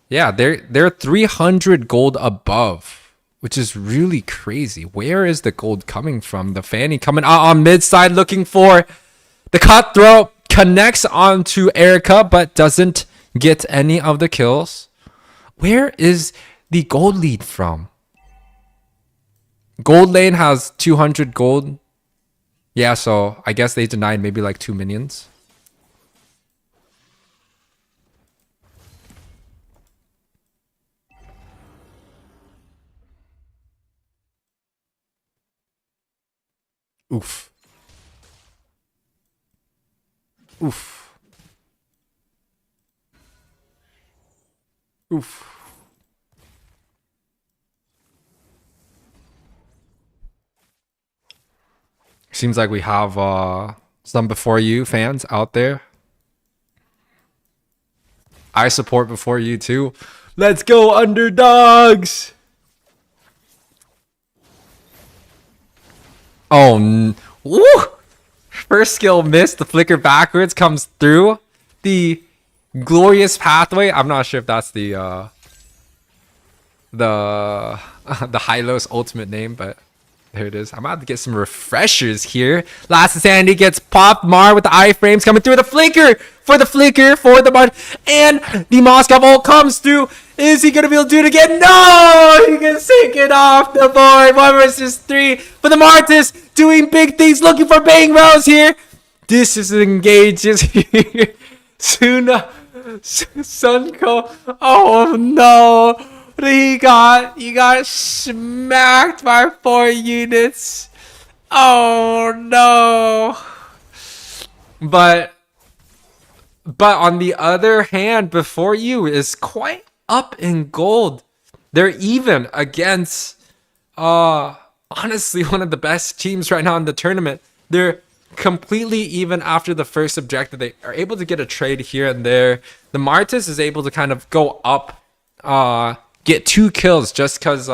yeah, they're 300 gold above, which is really crazy. Where is the gold coming from? The Fanny coming out on mid side looking for the cutthroat, connects onto Erica but doesn't get any of the kills. Where is the gold lead from? Gold lane has 200 gold. Yeah, so I guess they denied maybe like 2 minions. Oof. Oof. Oof. Seems like we have some B4U fans out there. I support B4U too. Let's go, underdogs! Oh, woo! First skill missed. The flicker backwards comes through. The glorious pathway. I'm not sure if that's the Hylos ultimate name, but there it is. I'm about to get some refreshers here. Last Sandy gets popped. Mar with the iframes coming through. The flicker for the Mar. And the Moscow ult comes through. Is he going to be able to do it again? No! He gets taken off the board. 1 versus 3. But the Martis doing big things. Looking for Bang Rose here. This is engages here. Suna Sunko. Oh no. He got smacked by 4 units. Oh no. But on the other hand, before you is quite up in gold. They're even against honestly one of the best teams right now in the tournament. They're completely even after the first objective. They are able to get a trade here and there. The Martis is able to kind of go up, get 2 kills just because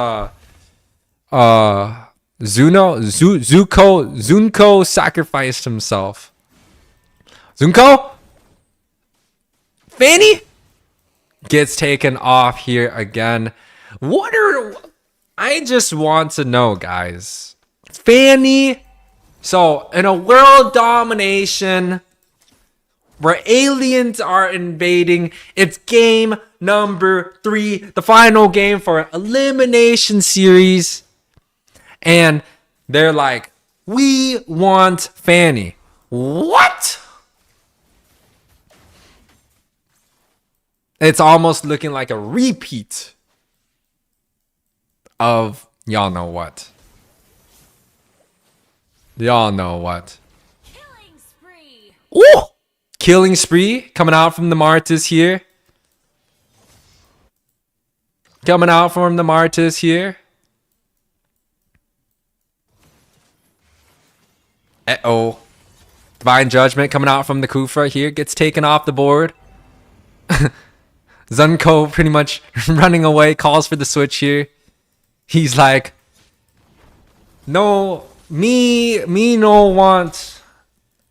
Zunko sacrificed himself. Zunko? Fanny? Gets taken off here again. I just want to know, guys. Fanny. So, in a world domination where aliens are invading, it's game number 3, the final game for elimination series. And they're like, we want Fanny. What? It's almost looking like a repeat of y'all know what. Y'all know what. Killing spree. Ooh! Killing spree coming out from the Martis here. Coming out from the Martis here. Uh-oh. Divine Judgment coming out from the Kufra here. Gets taken off the board. Zunko pretty much running away. Calls for the switch here. He's like, no, me no want.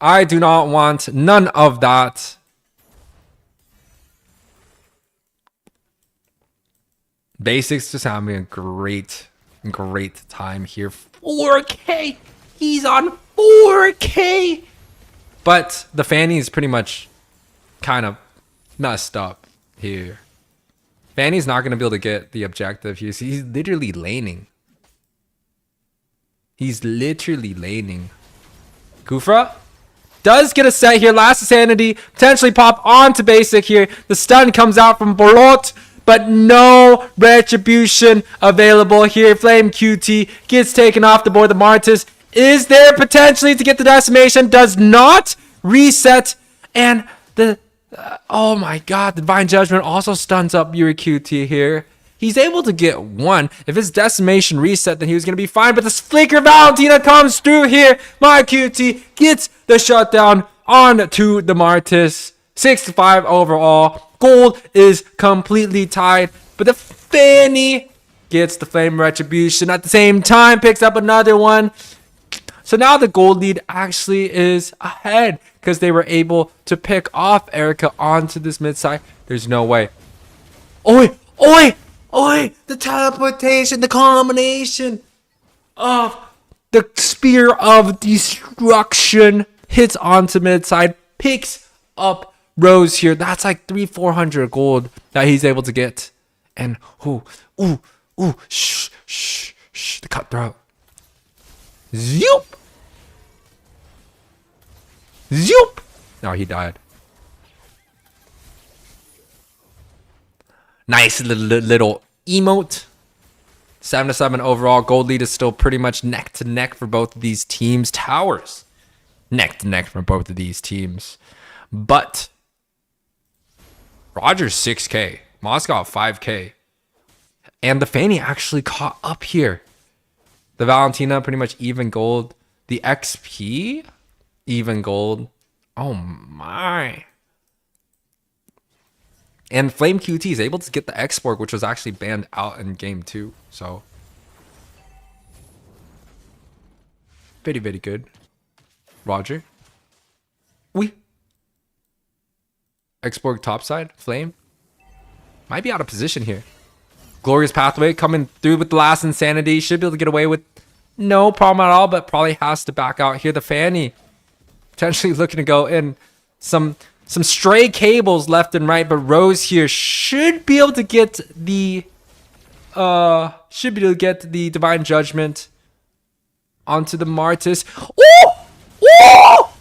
I do not want none of that. Basics just having a great time here. 4K. He's on 4K. But the Fanny is pretty much kind of messed up here. Fanny's not going to be able to get the objective here. So he's literally laning. He's literally laning. Kufra does get a set here. Last Sanity. Potentially pop onto basic here. The stun comes out from Borot. But no retribution available here. Flame QT gets taken off the board. The Martis is there potentially to get the decimation. Does not reset. And the... oh my god, Divine Judgment also stuns up your QT here. He's able to get 1. If his decimation reset, then he was going to be fine. But this Flicker Valentina comes through here. My QT gets the shutdown on to the Martis. 6-5 overall. Gold is completely tied. But the Fanny gets the Flame Retribution at the same time. Picks up another one. So now the gold lead actually is ahead because they were able to pick off Erica onto this mid side. There's no way. Oi! Oi! Oi! The teleportation, the combination of the Spear of Destruction hits onto mid side, picks up Rose here. That's like 300-400 gold that he's able to get. And shh, the cutthroat. Zoop! Zoop! No, he died. Nice little emote. 7-7 overall. Gold lead is still pretty much neck to neck for both of these teams. Towers neck to neck for both of these teams. But Roger's 6K. Moscow 5K. And the Fanny actually caught up here. The Valentina pretty much even gold. The XP even gold. Oh my. And Flame QT is able to get the export, which was actually banned out in game 2. So very good. Roger. We export topside. Flame might be out of position here. Glorious Pathway coming through with the last Insanity. Should be able to get away with no problem at all, but probably has to back out here. The Fanny potentially looking to go in. Some stray cables left and right, but Rose here should be able to get the Divine Judgment onto the Martis. Oh! Oh!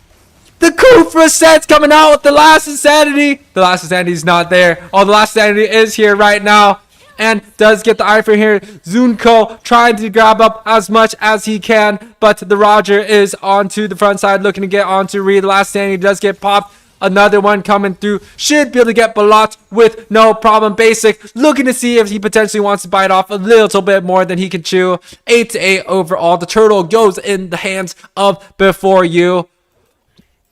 The Kufra sets coming out with the last insanity. The last insanity is not there. Oh, the last insanity is here right now. And does get the iPhone here. Zunko trying to grab up as much as he can. But the Roger is onto the front side, looking to get onto Reed. The last insanity does get popped. Another one coming through. Should be able to get Balot with no problem. Basic looking to see if he potentially wants to bite off a little bit more than he can chew. 8-8 overall. The turtle goes in the hands of B4U.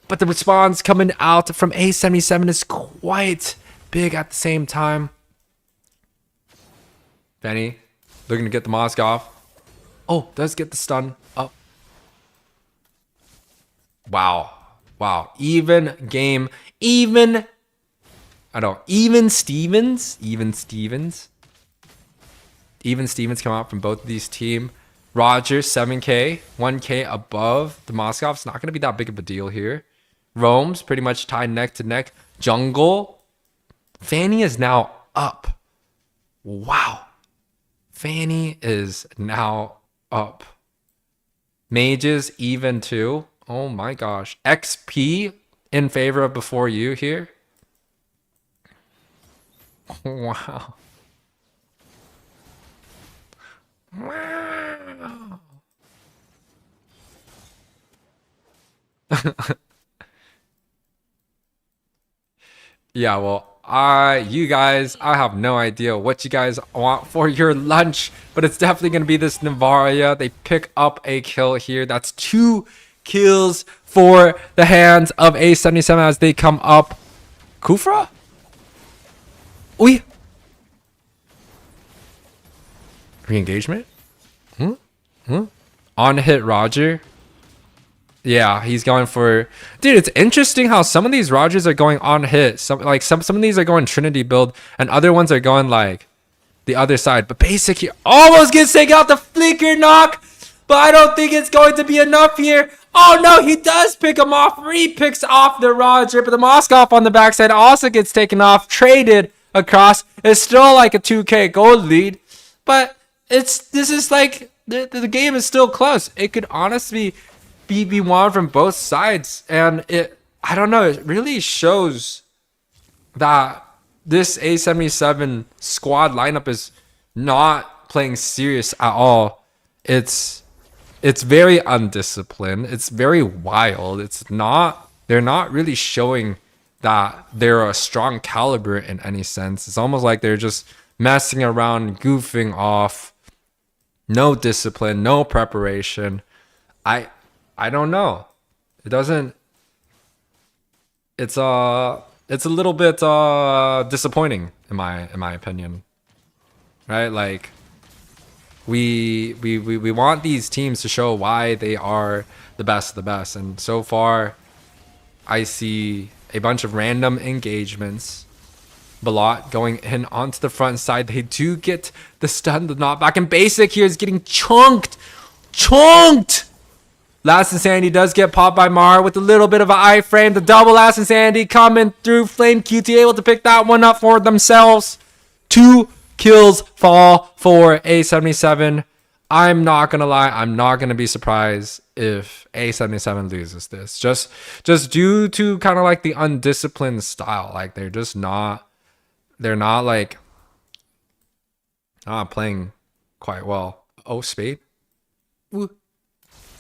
But the response coming out from A77 is quite big at the same time. Benny looking to get the Mosk off. Oh, does get the stun up. Wow. Wow. Even game. Even Stevens. Even Stevens come out from both of these teams. Roger, 7K. 1K above the Moskov. It's not going to be that big of a deal here. Rome's pretty much tied neck to neck. Jungle. Fanny is now up. Wow. Fanny is now up. Mages even too. Oh my gosh. XP in favor of B4U here. Wow. Wow. Yeah, well, you guys, I have no idea what you guys want for your lunch, but it's definitely going to be this Navaria. They pick up a kill here. That's 2 kills for the hands of A77 as they come up. Kufra? Oi. Re-engagement? On hit Roger. Yeah, he's going for... Dude, it's interesting how some of these Rogers are going on hit. Some of these are going Trinity build, and other ones are going like the other side. But basic here almost gets taken out the flicker knock, but I don't think it's going to be enough here. Oh no, he does pick him off. Re-picks off the Roger, but the Moskov on the backside also gets taken off, traded across. It's still like a 2K gold lead, but this is like the game is still close. It could honestly be won from both sides, and I don't know, it really shows that this A77 squad lineup is not playing serious at all. It's very undisciplined, it's very wild. They're not really showing that they're a strong caliber in any sense. It's almost like they're just messing around, goofing off. No discipline, no preparation. I don't know. It doesn't. It's a little bit disappointing in my opinion. Right? Like we want these teams to show why they are the best of the best, and so far I see a bunch of random engagements. Balot going in onto the front side. They do get the stun, the knockback, and basic here is getting chunked. Last Insanity does get popped by Mar with a little bit of an iframe. The double Last Insanity coming through. Flame QT able to pick that one up for themselves. 2 kills fall for A77. I'm not gonna lie, I'm not gonna be surprised if A77 loses this. Just due to kind of like the undisciplined style. Like they're not like playing quite well. Oh, Spade.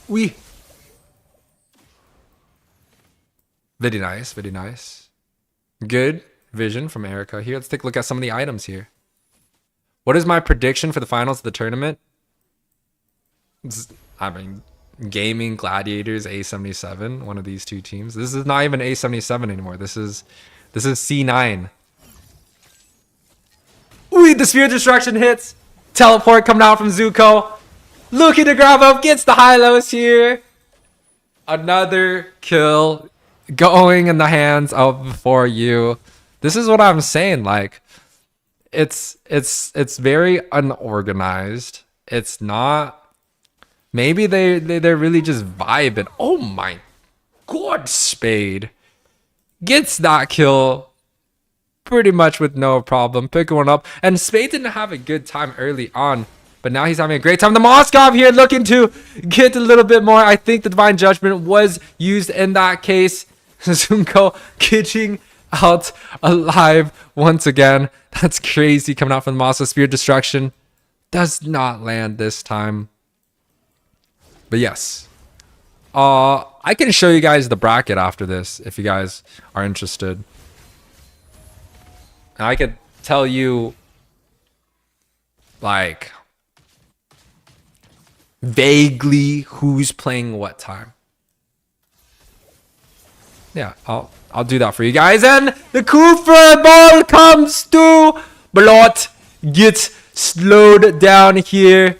We. Very nice, very nice. Good vision from Erica here. Let's take a look at some of the items here. What is my prediction for the finals of the tournament? I mean, Gaming, Gladiators, A77, one of these two teams. This is not even A77 anymore. This is C9. Ooh, the Sphere of Destruction hits. Teleport coming out from Zuko. Looking to grab up, gets the high-lows here. Another kill going in the hands of B4U. This is what I'm saying. Like, it's very unorganized. It's not. Maybe they're really just vibing. Oh my god, Spade gets that kill pretty much with no problem. Pick one up, and Spade didn't have a good time early on, but now he's having a great time. The Moskov here looking to get a little bit more. I think the Divine Judgment was used in that case. Zunko kitching out alive once again. That's crazy, coming out from the Monster Spear Destruction. Does not land this time. But yes. I can show you guys the bracket after this if you guys are interested. And I could tell you like vaguely who's playing what time. Yeah, I'll do that for you guys. And the Kufra ball comes to Blot. Gets slowed down here.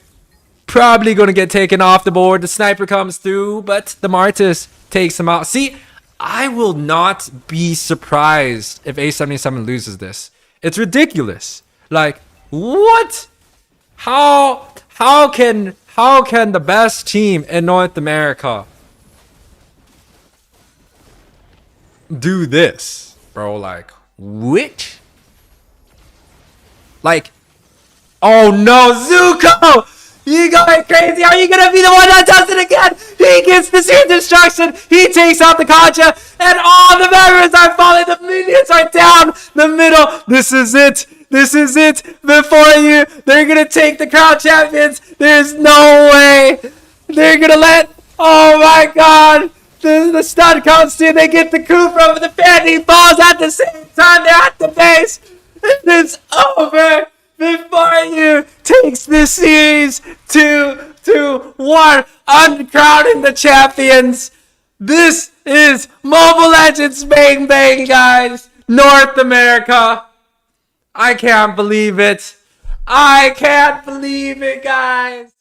Probably going to get taken off the board. The sniper comes through, but the Martis takes him out. See, I will not be surprised if A77 loses this. It's ridiculous. Like, what? How can the best team in North America do this, bro? Like, which? Like, oh no, Zuko! You going crazy? Are you gonna be the one that does it again? He gets the Seer Destruction. He takes out the Concha, and all the members are falling. The minions are down the middle. This is it. This is it. Before you, they're gonna take the Crown Champions. There's no way they're gonna let. Oh my God! The stun comes to. They get the coup from the fanning balls at the same time. They're at the base. It's over. Before you takes this series 2-1, uncrowning the champions. This is Mobile Legends Bang Bang, guys. North America. I can't believe it. I can't believe it, guys.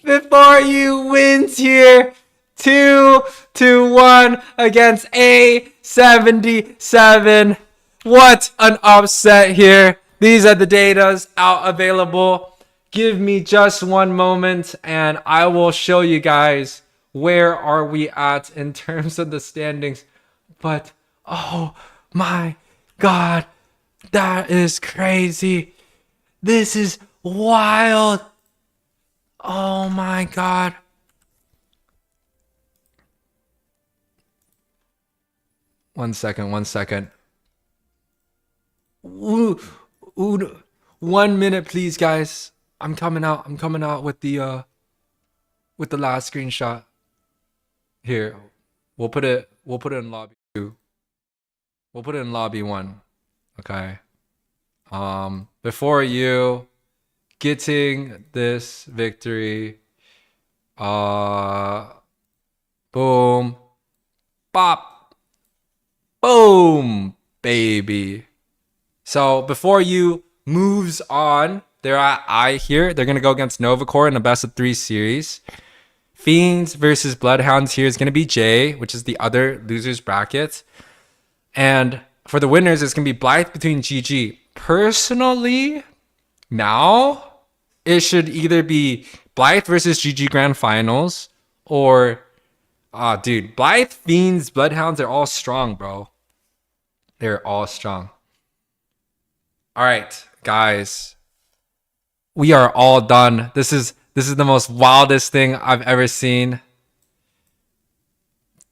Before you wins here 2-1 against A77. What an upset here. These are the datas out available. Give me just one moment and I will show you guys where are we at in terms of the standings. But oh my God, that is crazy. This is wild. Oh my God. One second. Ooh, 1 minute, please, guys. I'm coming out with the last screenshot. Here, we'll put it in lobby 2. We'll put it in lobby 1. Okay. Before you getting this victory. Boom. Bop. Boom, baby. So before you moves on, they're at I here. They're going to go against Novacore in a best of 3 series. Fiends versus Bloodhounds here is going to be J, which is the other losers bracket. And for the winners, it's going to be Blythe between GG. Personally, now it should either be Blythe versus GG Grand Finals or, dude, Blythe, Fiends, Bloodhounds, they're all strong, bro. They're all strong. All right, guys, we are all done. This is the most wildest thing I've ever seen.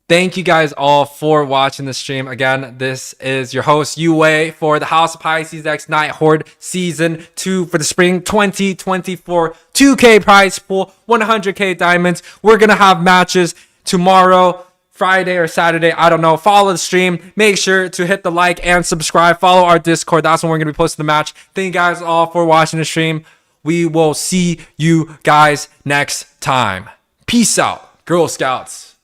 Thank you guys all for watching the stream. Again, this is your host, Yue, for the House of Pisces X Night Horde Season 2 for the spring 2024 2K prize pool, 100K diamonds. We're going to have matches tomorrow, Friday or Saturday, I don't know. Follow the stream. Make sure to hit the like and subscribe. Follow our Discord. That's when we're going to be posting the match. Thank you guys all for watching the stream. We will see you guys next time. Peace out, Girl Scouts.